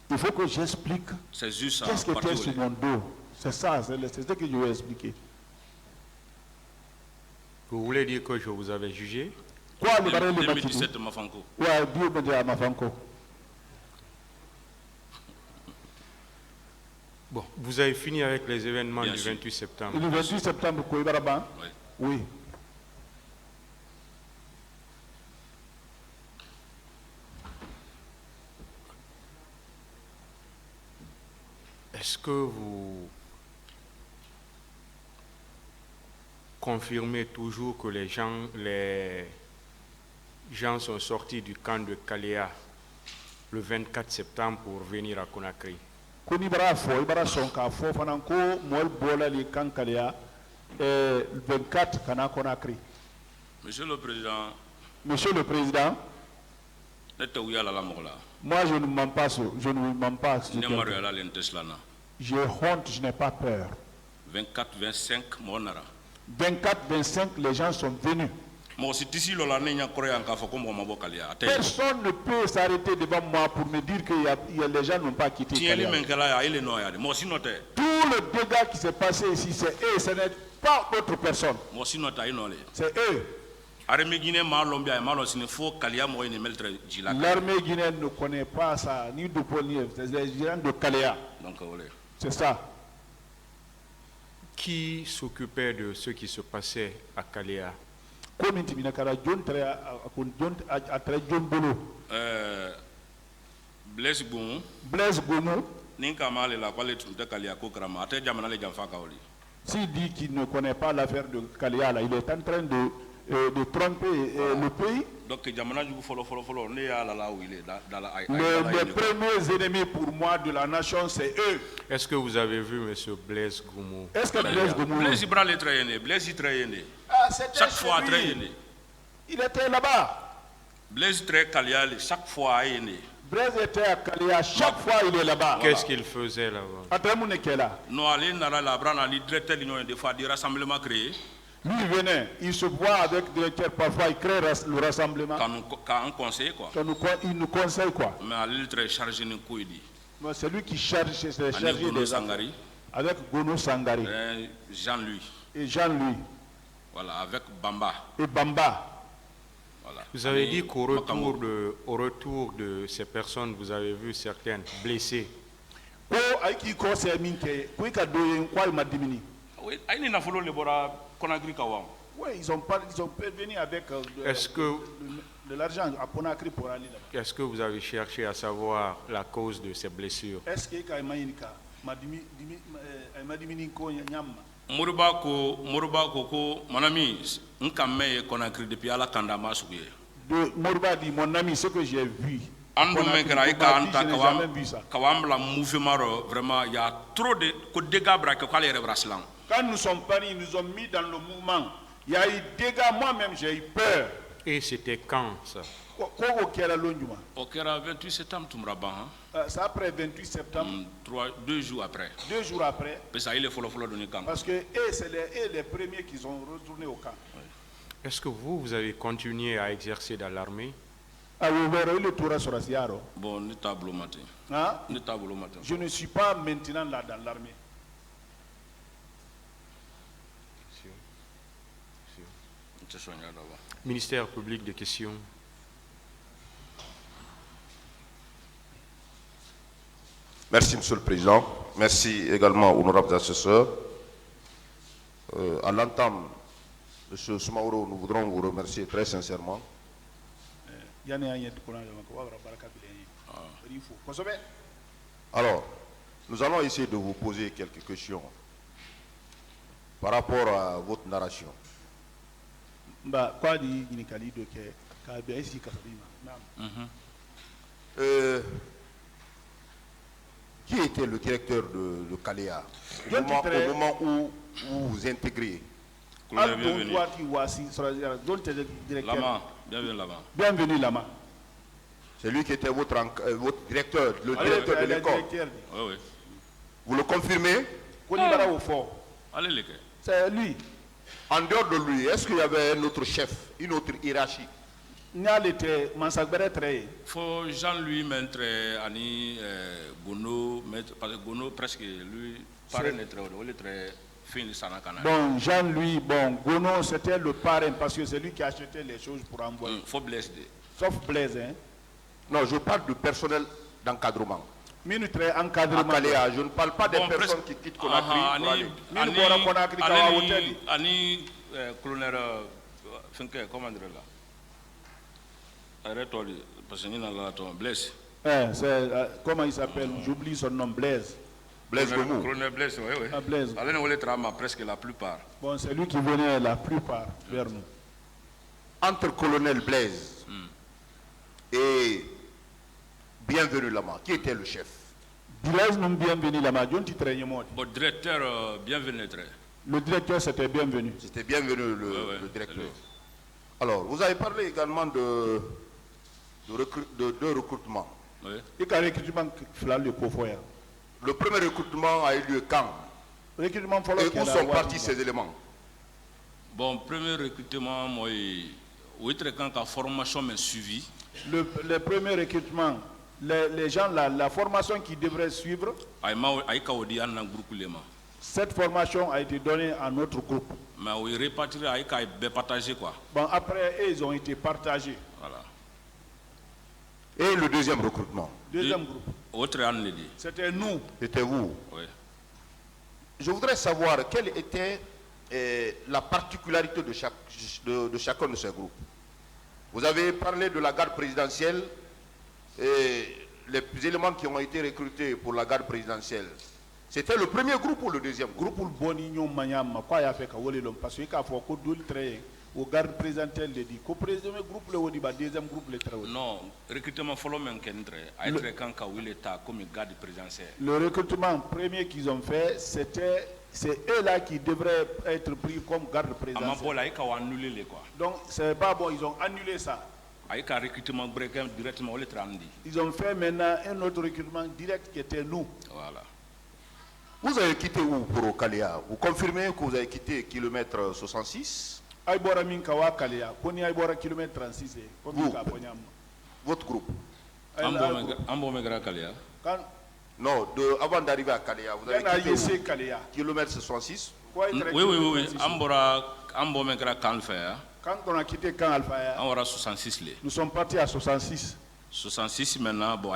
Il faut que j'explique qu'est-ce qui était sur mon dos. C'est ça, c'est ce que je vais expliquer. Vous voulez dire que je vous avais jugé? Quoi, le 2017 Mafanko. Ouais, Dieu me dit à Mafanko. Bon, vous avez fini avec les événements du 28 septembre. Le 28 septembre, Kouibaraban? Oui. Est-ce que vous confirmez toujours que les gens sont sortis du camp de Kaléa le 24 septembre pour venir à Conakry? Monsieur le Président. Monsieur le Président. Moi je ne mens pas. Je ne mens pas. J'ai honte, je n'ai pas peur. 24-25 monara. 24-25, les gens sont venus. Personne ne peut s'arrêter devant moi pour me dire que les gens n'ont pas quitté. Tout le dégât qui s'est passé ici, c'est eux, ce n'est pas autre personne. C'est eux. L'armée guinéenne ne connaît pas ça, ni de Ponier, c'est les gens de Kaléa. C'est ça. Qui s'occupait de ce qui se passait à Kaléa? Blaise Goumou. Blaise Goumou. S'il dit qu'il ne connaît pas l'affaire de Kaléa, il est en train de tromper le pays. Donc, les premiers ennemis pour moi de la nation, c'est eux. Est-ce que vous avez vu M. Blaise Goumou? Est-ce que Blaise Goumou... Chaque fois, il était là-bas. Blaise chaque fois, Blaise était à Kaléa, chaque fois il est là-bas. Qu'est-ce qu'il faisait là-bas? Nous allons dans la directeur de l'union des fois du rassemblement créé. Lui, il venait, il se voit avec le directeur, parfois il crée le rassemblement. Quand on conseille quoi. Il nous conseille quoi. Mais elle est très chargée de couilles. C'est lui qui charge, c'est chargé des Sangari. Avec Gono Sangari. Jean-Louis. Et Jean-Louis. Voilà, avec Bamba. Et Bamba. Voilà. Vous avez dit qu'au retour de ces personnes, vous avez vu certaines blessées. Oui, ils ont venu avec de l'argent à Conakry pour aller là-bas. Est-ce que vous avez cherché à savoir la cause de ces blessures? Est-ce que Moriba ko manami nkame Conakry depuis ala kanda masuye. Moriba dit mon ami, ce que j'ai vu. Vraiment, il y a trop de dégâts brasilan. Quand nous sommes partis, ils nous ont mis dans le mouvement. Il y a eu des dégâts, moi-même j'ai eu peur. Et c'était quand ça? Au 28 septembre, c'est après 28 septembre. 2 jours après. 2 jours après. Parce que c'est les premiers qui sont retournés au camp. Est-ce que vous avez continué à exercer dans l'armée? Bon, je ne suis pas maintenant là dans l'armée. Ministère public des questions. Merci, Monsieur le Président. Merci également aux honorables assesseurs. À l'entame, Monsieur Soumaoro, nous voudrons vous remercier très sincèrement. Alors, nous allons essayer de vous poser quelques questions par rapport à votre narration. Qui était le directeur de Kalea au moment où vous intégrez? Bienvenue Lama. C'est lui qui était votre directeur, le directeur de l'école. Oui. Vous le confirmez? C'est lui. En dehors de lui, est-ce qu'il y avait un autre chef, une autre hiérarchie? Faut Jean-Louis Maître Ani Gono, parce que Gono presque lui paraît très fin de Sanakana. Bon, Jean-Louis, Gono c'était le parrain parce que c'est lui qui achetait les choses pour envoyer. Faut Blaise. Sauf Blaise, hein? Non, je parle du personnel d'encadrement. Encadrement. Je ne parle pas des personnes qui quittent Conakry pour aller. Ani colonel comment dire là? Arrête-toi, parce que nous Blaise. Comment il s'appelle? J'oublie son nom, Blaise. Blaise Gomou. Colonel Blaise, oui. Blaise. Presque la plupart. Bon, c'est lui qui venait la plupart vers nous. Entre colonel Blaise et Bienvenu Lama, qui était le chef? Blaise non Bienvenu Lama, bon directeur Bienvenu. Le directeur c'était Bienvenu. C'était Bienvenu le directeur. Alors, vous avez parlé également de deux recrutements. Oui. Le premier recrutement a eu lieu quand? Et où sont partis ces éléments? Bon, premier recrutement, moi, quand la formation m'a suivi. Le premier recrutement, les gens, la formation qu'ils devraient suivre, cette formation a été donnée à notre groupe. Mais on est partagé quoi. Bon, après, ils ont été partagés. Voilà. Et le deuxième recrutement? Deuxième groupe. C'était nous. C'était vous? Oui. Je voudrais savoir quelle était la particularité de chacun de ces groupes. Vous avez parlé de la garde présidentielle et les éléments qui ont été recrutés pour la garde présidentielle. C'était le premier groupe ou le deuxième groupe? Parce que au garde présidentiel le dit deuxième groupe le non, recrutement comme garde présidentielle. Le recrutement premier qu'ils ont fait, c'est eux là qui devraient être pris comme garde présidentielle. Donc c'est pas bon, ils ont annulé ça. Ils ont fait maintenant un autre recrutement direct qui était nous. Voilà. Vous avez quitté où pour Kalea? Vous confirmez que vous avez quitté kilomètre 66? Vous, votre groupe? Non, avant d'arriver à Kalea, vous avez quitté où? Kilomètre 66? Oui. Quand on a quitté Camp Alpha, nous sommes partis à 66. 66 maintenant, bon,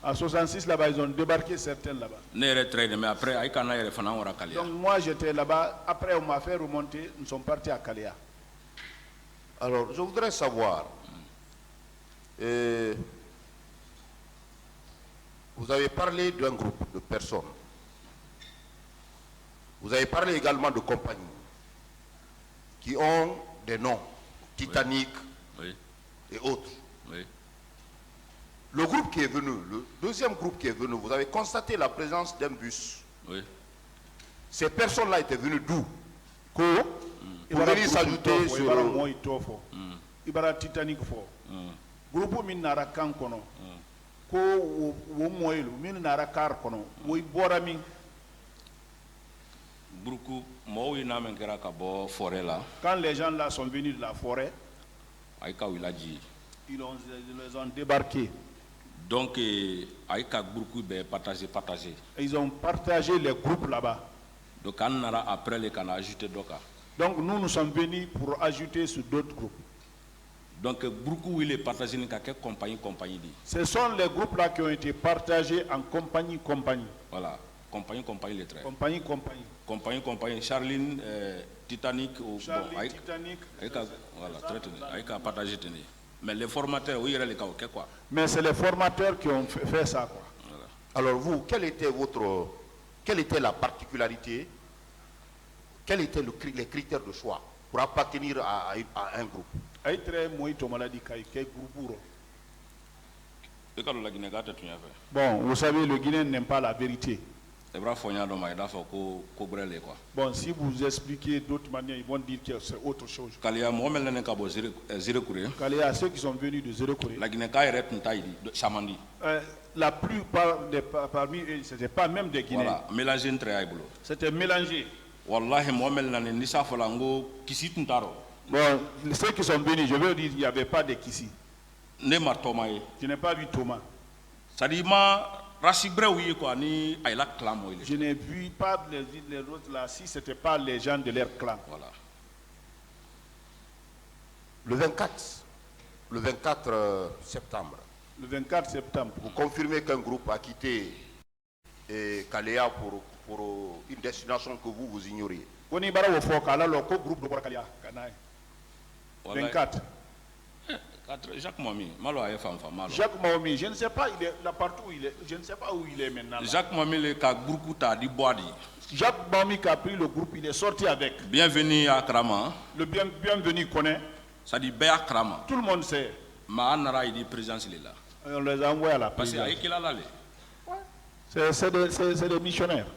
À 66 là-bas, ils ont débarqué certains là-bas. Donc moi j'étais là-bas, après on m'a fait remonter, nous sommes partis à Kalea. Alors je voudrais savoir, vous avez parlé d'un groupe de personnes. Vous avez parlé également de compagnies qui ont des noms, Titanic et autres. Oui. Le groupe qui est venu, le deuxième groupe qui est venu, vous avez constaté la présence d'un bus. Oui. Ces personnes-là étaient venues d'où? Pour venir s'ajouter sur Ibara Titanic fo. Groupe min nara kan kono. Ko wo moyelu min nara kar kono. Wo bora min. Quand les gens là sont venus de la forêt, ils les ont débarqués. Donc, ils ont partagé les groupes là-bas. Donc, après, les canaux ajouté Doka. Donc, nous sommes venus pour ajouter sur d'autres groupes. Donc, beaucoup il est partagé dans quelle compagnie. Ce sont les groupes là qui ont été partagés en compagnie. Voilà, compagnie les traits. Compagnie. Charline, Titanic ou Titanic. Voilà, très partagé. Mais les formateurs, oui, il y a quoi. Mais c'est les formateurs qui ont fait ça, quoi. Voilà. Alors vous, quelle était la particularité, quels étaient les critères de choix pour appartenir à un groupe? Bon, vous savez, le Guinéen n'aime pas la vérité. Bon, si vous expliquez d'autres manières, ils vont dire que c'est autre chose. Kalea, ceux qui sont venus de Zéro-Corée, la plupart parmi eux, ce n'était pas même des Guinéens. Voilà, c'était mélangé. Bon, ceux qui sont venus, je veux dire, il n'y avait pas de Kissi. Je n'ai pas vu Thomas. Je n'ai vu pas les autres là si ce n'était pas les gens de leur clan. Voilà. Le 24 septembre. Le 24 septembre. Vous confirmez qu'un groupe a quitté Kalea pour une destination que vous ignoriez. 24. Jacques Momi, je ne sais pas, il est là partout où il est, je ne sais pas où il est maintenant. Jacques Momi, le Jacques Momi qui a pris le groupe, il est sorti avec. Bienvenue à Krama. Le bienvenu connaît. Ça dit Béa Krama. Tout le monde sait. Mahanara, il dit présence, il est là. On les a envoyés à la présidence. C'est des missionnaires.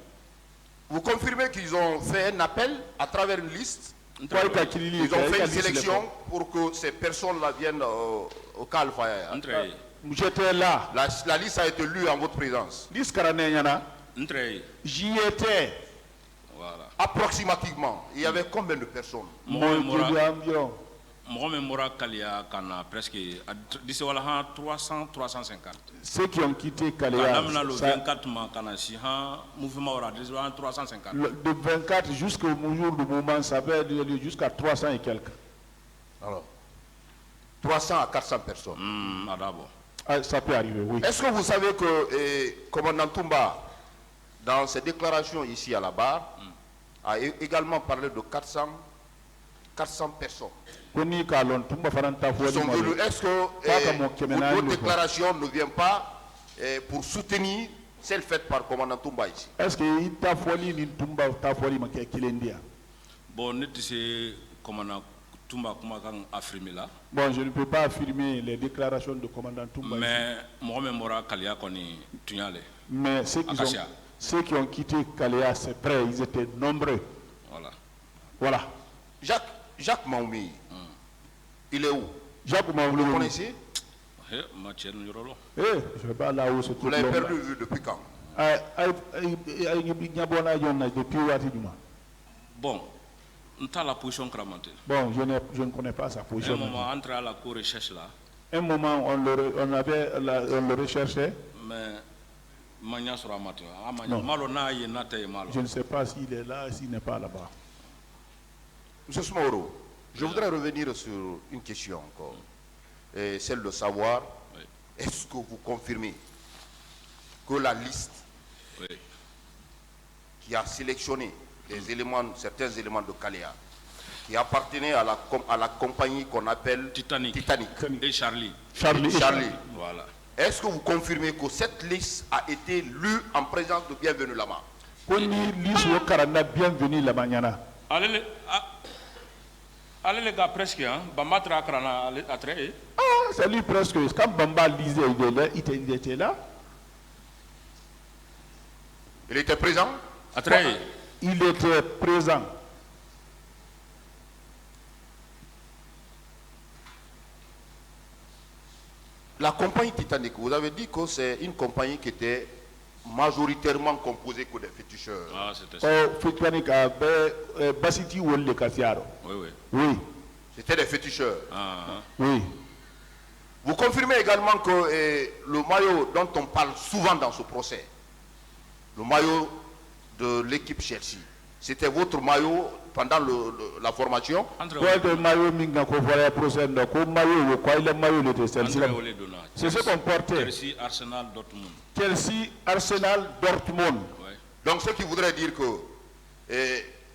Vous confirmez qu'ils ont fait un appel à travers une liste? Ils ont fait une sélection pour que ces personnes-là viennent au Calfaya. J'étais là. La liste a été lue en votre présence. J'y étais. Voilà. Approximativement, il y avait combien de personnes? Presque 300-350. Ceux qui ont quitté Kalea, de 24 jusqu'au jour du moment, ça peut aller jusqu'à 300 et quelques. Alors, 300 à 400 personnes. Ça peut arriver, oui. Est-ce que vous savez que commandant Toumba, dans ses déclarations ici à la barre, a également parlé de 400 personnes? Est-ce que votre déclaration ne vient pas pour soutenir celle faite par commandant Toumba ici? Est-ce que bon, commandant Toumba affirmé là. Bon, je ne peux pas affirmer les déclarations de commandant Toumba. Mais ceux qui ont quitté Kalea, c'est vrai, ils étaient nombreux. Voilà. Jacques Maoumi, il est où? Jacques Maoumi, vous le connaissez? Je ne sais pas là où se trouve. Vous l'avez perdu depuis quand? Bon, on a la position cramante. Bon, je ne connais pas sa position. Un moment, entre à la cour recherche là. Un moment, on le recherchait. Mais Magna sera matin. Je ne sais pas s'il est là, s'il n'est pas là-bas. Monsieur Smoro, je voudrais revenir sur une question encore. Et celle de savoir, est-ce que vous confirmez que la liste qui a sélectionné des éléments, certains éléments de Kalea, qui appartenaient à la compagnie qu'on appelle Titanic. Et Charlie. Voilà. Est-ce que vous confirmez que cette liste a été lue en présence de Bienvenue Lama? Allez les gars, presque, hein. Bamatra Krana à très. Ah, c'est lui presque. Quand Bamba lisait, il était là. Il était présent? À très. Il était présent. La compagnie Titanic, vous avez dit que c'est une compagnie qui était majoritairement composée que des féticheurs. Ah, c'était ça. Oui. C'était des féticheurs. Oui. Vous confirmez également que le maillot dont on parle souvent dans ce procès, le maillot de l'équipe Chelsea, c'était votre maillot pendant la formation? C'est ce qu'on portait. Chelsea, Arsenal, Dortmund. Chelsea, Arsenal, Dortmund. Ouais. Donc ce qui voudrait dire que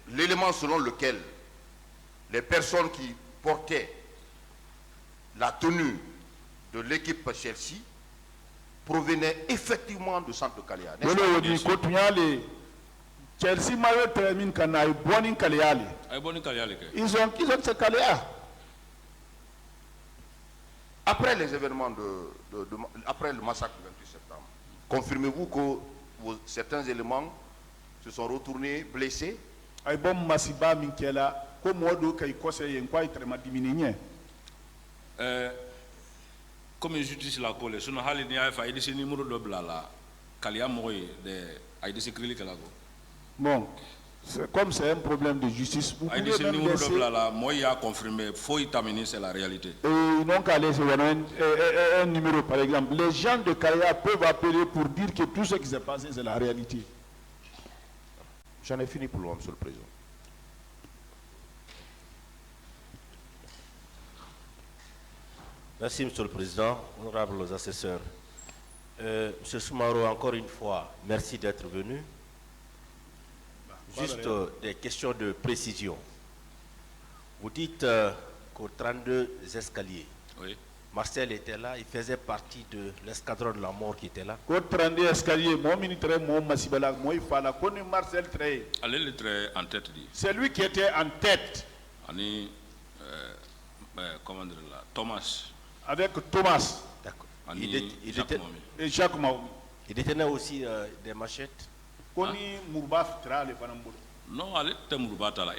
l'élément selon lequel les personnes qui portaient la tenue de l'équipe Chelsea provenaient effectivement du centre de Kalea. Chelsea maillot termine quand il bon Kaleale. Ils ont ce Kalea. Après les événements après le massacre du 28 septembre, confirmez-vous que certains éléments se sont retournés blessés? Comme justice la colle, sinon Halini a fait des numéros de blala, Kalia Moy de Aïdis Krilik Lago. Bon, comme c'est un problème de justice, vous pouvez même laisser... Moi, il a confirmé, il faut y terminer, c'est la réalité. Ils n'ont qu'à laisser un numéro, par exemple. Les gens de Kalea peuvent appeler pour dire que tout ce qui s'est passé, c'est la réalité. J'en ai fini pour le moment, Monsieur le Président. Merci, Monsieur le Président, honorables assesseurs. Monsieur Soumaro, encore une fois, merci d'être venu. Juste des questions de précision. Vous dites qu'aux 32 escaliers, oui. Marcel était là, il faisait partie de l'escadron de la mort qui était là. Qu'aux 32 escaliers, mon ministre, mon Massibala, moi il fallait qu'on Marcel Trey. Allez le trait en tête. C'est lui qui était en tête. Ani, comment dire là, Thomas. Avec Thomas. D'accord. Et Jacques Maoumi. Il détenait aussi des machettes. Koni Mourba Tra le Fanambour. Non, allez, t'es Mourba là.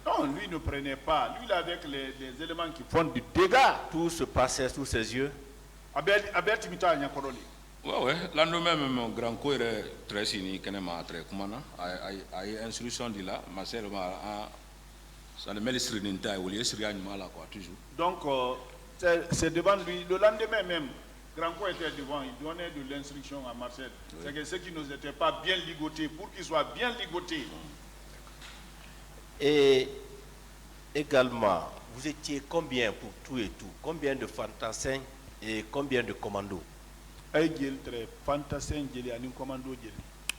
Non, lui ne prenait pas. Lui, avec les éléments qui font du dégât. Tout se passait sous ses yeux. Abel Timita Nyakoroli. Ouais, là nous même mon grand coeur très signé quand même très comment a instruction de là, ma sœur ça le met les srinita ou les sriagne là quoi toujours. Donc c'est devant lui le lendemain même. Grand-Co était devant, il donnait de l'instruction à Marcel. Oui. C'est que ceux qui n'étaient pas bien ligotés, pour qu'ils soient bien ligotés. Et également, vous étiez combien pour tout et tout? Combien de fantassins et combien de commandos? Fantassins, commando.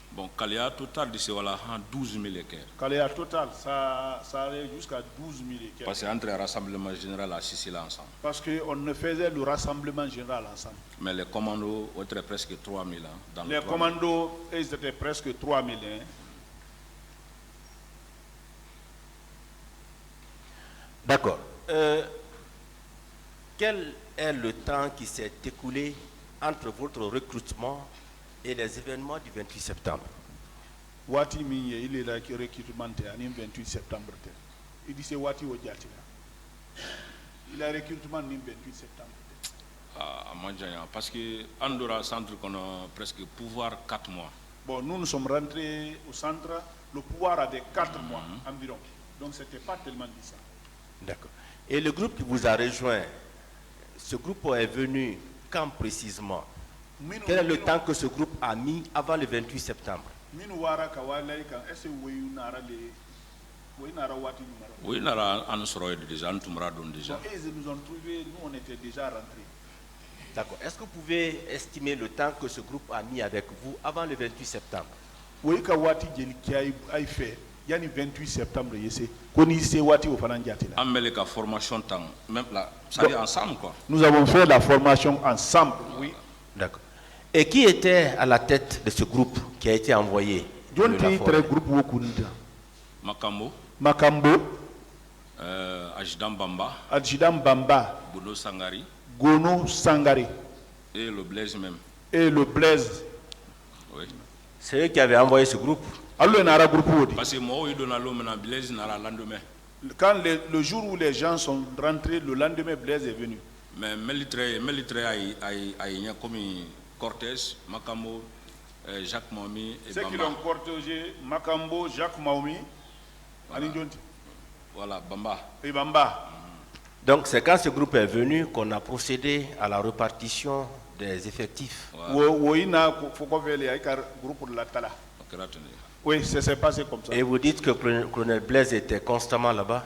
Bon, Kalea total de ce voilà 12 000 équerres. Kalea total, ça allait jusqu'à 12 000 équerres. Parce qu'entre le rassemblement général à Sicile ensemble. Parce qu'on ne faisait le rassemblement général ensemble. Mais les commandos étaient presque 3 000 ans. Les commandos, ils étaient presque 3 000 ans. D'accord. Quel est le temps qui s'est écoulé entre votre recrutement et les événements du 28 septembre? Wati Miye, il est là qui recrutement le 28 septembre. Il dit c'est Wati Odiatina. Il a recrutement le 28 septembre. à Mandjaya, parce que Andorra centre qu'on a presque pouvoir 4 mois. Bon, nous sommes rentrés au centre, le pouvoir a des 4 mois environ. Donc c'était pas tellement dit ça. D'accord. Et le groupe qui vous a rejoint, ce groupe est venu quand précisément? Quel est le temps que ce groupe a mis avant le 28 septembre? Oui, nous avons déjà, nous déjà. Ils nous ont trouvés, nous on était déjà rentrés. D'accord. Est-ce que vous pouvez estimer le temps que ce groupe a mis avec vous avant le 28 septembre? Oui, Kawati a fait. Il y a le 28 septembre, formation temps, même là, ça dit ensemble quoi. Nous avons fait la formation ensemble, oui. D'accord. Et qui était à la tête de ce groupe qui a été envoyé? Makambo. Makambo. Adjudant Bamba. Adjudant Bamba. Gono Sangari. Gono Sangari. Et le Blaise même. Et le Blaise. Oui. C'est eux qui avaient envoyé ce groupe. Parce que moi, il donne à l'homme Blaise le lendemain. Quand le jour où les gens sont rentrés, le lendemain, Blaise est venu. Mais Melitre a comme Cortés, Makambo, Jacques Maomi et ceux Bamba. Qui l'ont cortégé, Makambo, Jacques Maomi, voilà, Bamba. Et Bamba. Donc c'est quand ce groupe est venu qu'on a procédé à la répartition des effectifs. Oui, ça s'est passé comme ça. Et vous dites que le colonel Blaise était constamment là-bas?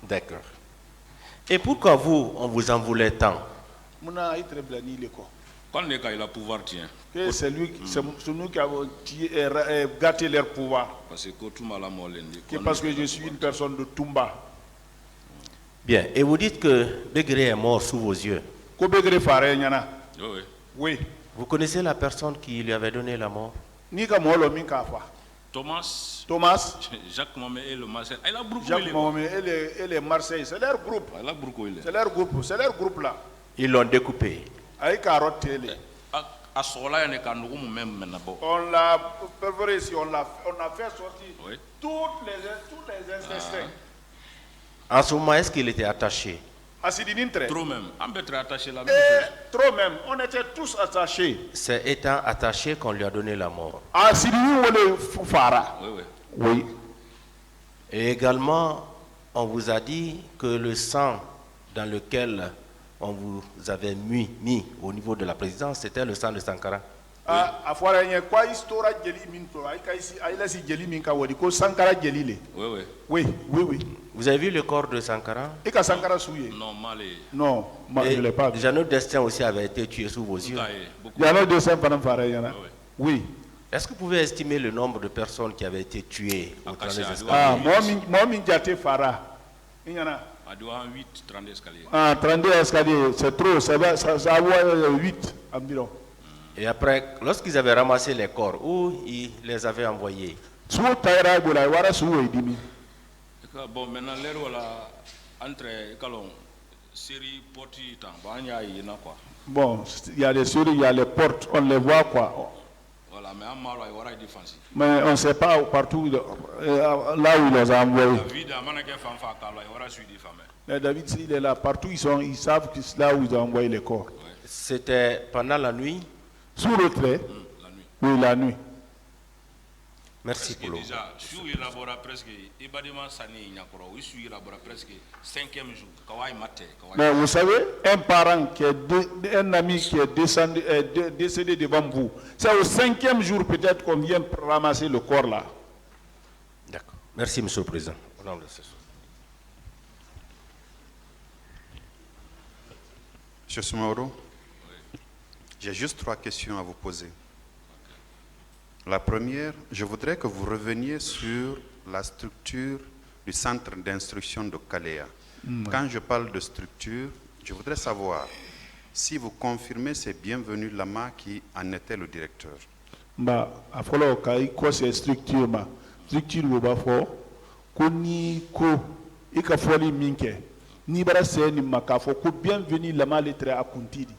D'accord. Et pourquoi vous, on vous en voulait tant? Quand il a pouvoir, tiens. C'est nous qui avons gâté leur pouvoir. Parce que je suis une personne de Toumba. Bien. Et vous dites que Begré est mort sous vos yeux. Oui. Vous connaissez la personne qui lui avait donné la mort? Thomas, Jacques Mamé et le Marseille. Jacques Mamé et les Marseille, c'est leur groupe. C'est leur groupe, c'est leur groupe là. Ils l'ont découpé. On l'a perforé ici, on a fait sortir tous les instincts. En ce moment, est-ce qu'il était attaché? Trop même. On peut être attaché là. Trop même. On était tous attachés. C'est étant attaché qu'on lui a donné la mort. Oui. Et également, on vous a dit que le sang dans lequel on vous avait mis au niveau de la présidence, c'était le sang de Sankara. Oui. Vous avez vu le corps de Sankara? Non, je ne l'ai pas vu. Jeannot Destin aussi avait été tué sous vos yeux. Oui. Est-ce que vous pouvez estimer le nombre de personnes qui avaient été tuées au 32 escaliers? À 8, 32 escaliers. 32 escaliers, c'est trop, ça va 8 environ. Et après, lorsqu'ils avaient ramassé les corps, où ils les avaient envoyés? Bon, maintenant, l'air entre série porti, bon, il y a les séries, il y a les portes, on les voit quoi. Voilà, mais on ne sait pas partout là où il les a envoyés. David, il est là, partout ils savent que c'est là où ils ont envoyé les corps. C'était pendant la nuit? Sous le trait? Oui, la nuit. Merci pour le. Mais vous savez, un parent un ami qui est décédé devant vous, c'est au 5e jour peut-être qu'on vient ramasser le corps là. D'accord. Merci, Monsieur le Président. Monsieur Soumaoro, j'ai juste 3 questions à vous poser. La première, je voudrais que vous reveniez sur la structure du centre d'instruction de Kalea. Quand je parle de structure, je voudrais savoir si vous confirmez c'est Bienvenu Lama qui en était le directeur. A falloir que c'est structure structure va fort koni ko ikafoli minke ni bara se ni makafo ko Bienvenu Lama lettre à Kuntidi.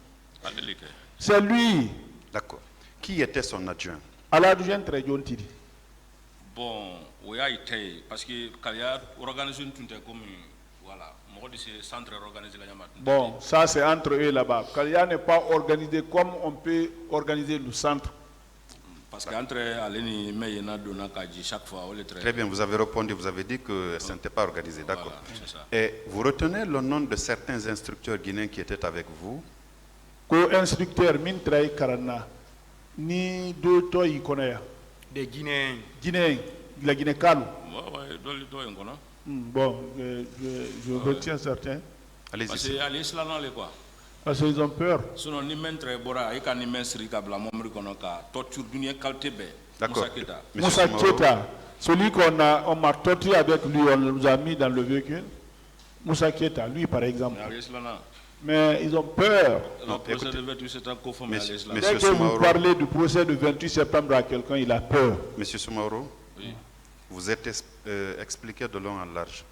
C'est lui. D'accord. Qui était son adjoint? À l'adjoint très John Tidi. Bon, oui, a été parce que Kalia organise une tunte comme voilà, moi c'est centre organisé la Yamat. Bon, ça c'est entre eux là-bas. Kalia n'est pas organisé comme on peut organiser le centre. Parce qu'entre Aleni et Nadona Kaji chaque fois on les traite. Très bien, vous avez répondu, vous avez dit que ça n'était pas organisé, d'accord. Voilà, et vous retenez le nom de certains instructeurs guinéens qui étaient avec vous? Co-instructeur Mintraï Karana, ni deux toits connaît. Des Guinéens. Guinéen, la Guinée-Calou. Bon, je retiens certains. Allez-y. Parce que allez cela dans les quoi. Parce qu'ils ont peur. Sinon ni mentre bora et quand ni mensri kabla momri konoka torture dunia qualité be. D'accord. Moussa Keta, celui qu'on m'a torturé avec lui, on nous a mis dans le véhicule. Moussa Keta, lui par exemple. Mais ils ont peur. Monsieur Dès que vous parlez du procès du 28 septembre à quelqu'un, il a peur. Monsieur Soumaoro, oui. Vous êtes expliqué de long en large.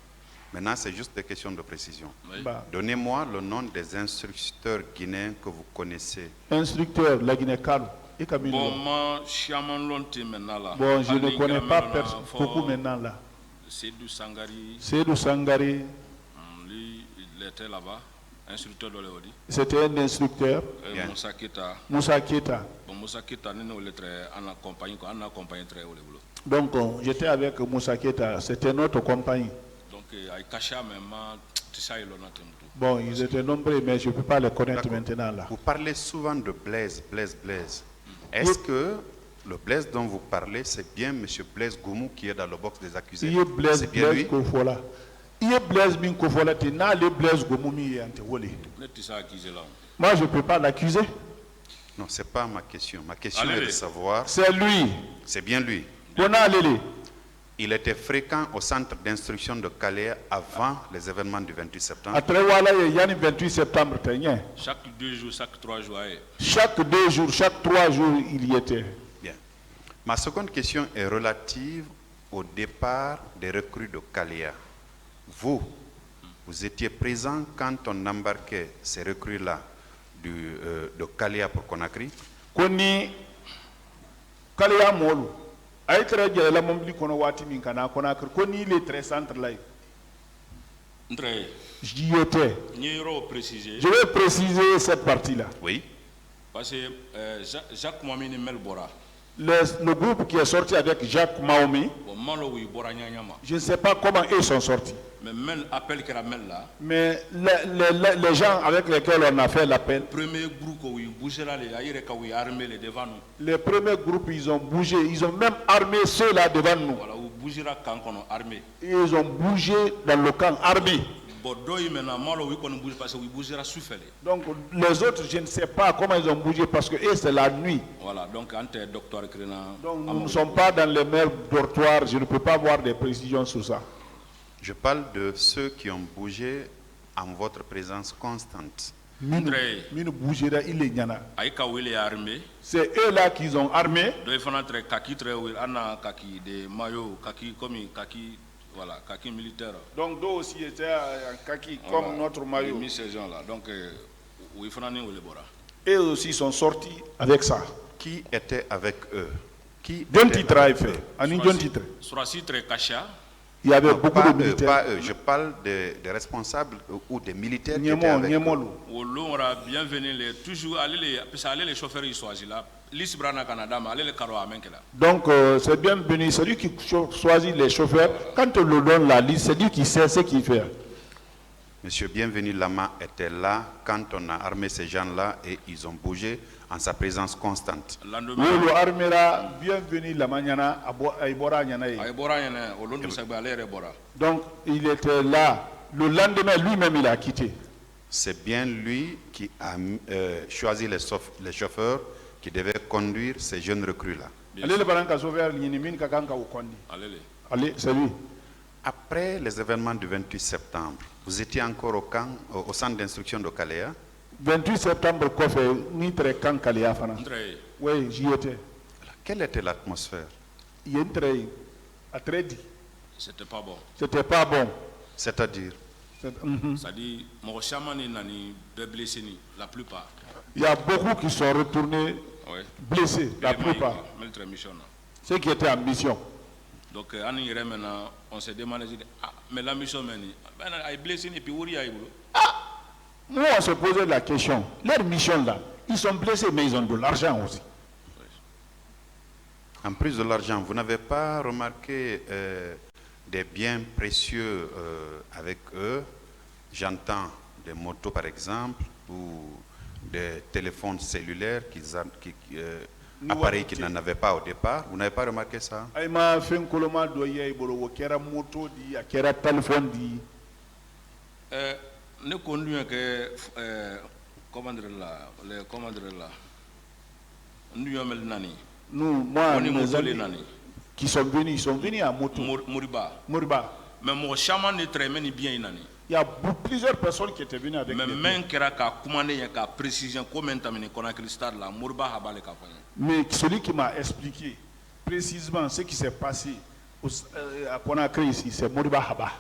Maintenant, c'est juste des questions de précision. Oui. Donnez-moi le nom des instructeurs guinéens que vous connaissez. Instructeur, la Guinée-Calou. Bon, je ne connais pas beaucoup maintenant là. Seydou Sangari. Seydou Sangari. Lui, il était là-bas. Instructeur de l'Eodi. C'était un instructeur. Moussa Keta. Moussa Keta. Bon, Moussa Keta, nous en accompagne très haut. Donc, j'étais avec Moussa Keta. C'était notre compagnie. Donc, Aïkacha, même, bon, ils étaient nombreux, mais je ne peux pas les connaître maintenant là. Vous parlez souvent de Blaise. Est-ce que le Blaise dont vous parlez, c'est bien M. Blaise Goumou qui est dans le box des accusés? C'est bien lui. Moi, je ne peux pas l'accuser. Non, ce n'est pas ma question. Ma question est de savoir... C'est lui. C'est bien lui. Il était fréquent au centre d'instruction de Calais avant les événements du 28 septembre. Chaque 2 jours, chaque 3 jours. Chaque 2 jours, chaque 3 jours, il y était. Bien. Ma seconde question est relative au départ des recrues de Calais. Vous étiez présent quand on embarquait ces recrues-là de Calais pour Conakry? Koni Calais Molu. Aïtra de la Mombli Konowati Minkana Conakry. Koni les 13 centres là. J'y étais. Je vais préciser cette partie-là. Oui. Parce que Jacques Mohamed Melbora. Le groupe qui est sorti avec Jacques Mahomé, je ne sais pas comment ils sont sortis. Mais les gens avec lesquels on a fait l'appel, les premiers groupes, ils ont bougé, ils ont même armé ceux-là devant nous. Ils ont bougé dans le camp armé. Donc les autres, je ne sais pas comment ils ont bougé parce que c'est la nuit. Voilà, donc nous ne sommes pas dans les mêmes dortoirs, je ne peux pas avoir des précisions sur ça. Je parle de ceux qui ont bougé en votre présence constante. C'est eux là qui ont armé. Voilà, kaki militaire. Donc d'eux aussi étaient en kaki comme notre maillot. Mis ces gens-là. Donc, eux aussi sont sortis avec ça. Qui était avec eux? Il y avait beaucoup de militaires. Pas eux. Je parle des responsables ou des militaires qui étaient avec eux. Toujours les chauffeurs ils choisissent là. Donc c'est bienvenu, celui qui choisit les chauffeurs, quand on le donne la liste, c'est lui qui sait ce qu'il fait. Monsieur Bienvenu Lama était là quand on a armé ces gens-là et ils ont bougé en sa présence constante. Donc il était là. Le lendemain, lui-même, il a quitté. C'est bien lui qui a choisi les chauffeurs qui devait conduire ces jeunes recrues-là. Allez, c'est lui. Après les événements du 28 septembre, vous étiez encore au centre d'instruction de Calais? 28 septembre, oui, j'y étais. Quelle était l'atmosphère? C'était pas bon. C'était pas bon. C'est-à-dire? C'est-à-dire, la plupart. Il y a beaucoup qui sont retournés blessés, la plupart. Ceux qui étaient en mission. Donc, maintenant, on s'est demandé, ah, mais la mission, elle est blessée, et puis où est-ce nous, on se posait la question. Leur mission là, ils sont blessés, mais ils ont de l'argent aussi. En plus de l'argent, vous n'avez pas remarqué des biens précieux avec eux? J'entends des motos par exemple, ou des téléphones cellulaires, appareils qu'ils n'en avaient pas au départ. Vous n'avez pas remarqué ça? Ne conduit que comment dire là, nous, moi, mes amis qui sont venus, ils sont venus à moto. Moriba. Mais mon chaman ne traîne bien inani. Il y a plusieurs personnes qui étaient venues avec mais même qui a commandé une précision comment t'amener qu'on a cristal là, Moriba a balé mais celui qui m'a expliqué précisément ce qui s'est passé à Conakry ici, c'est Moriba Haba.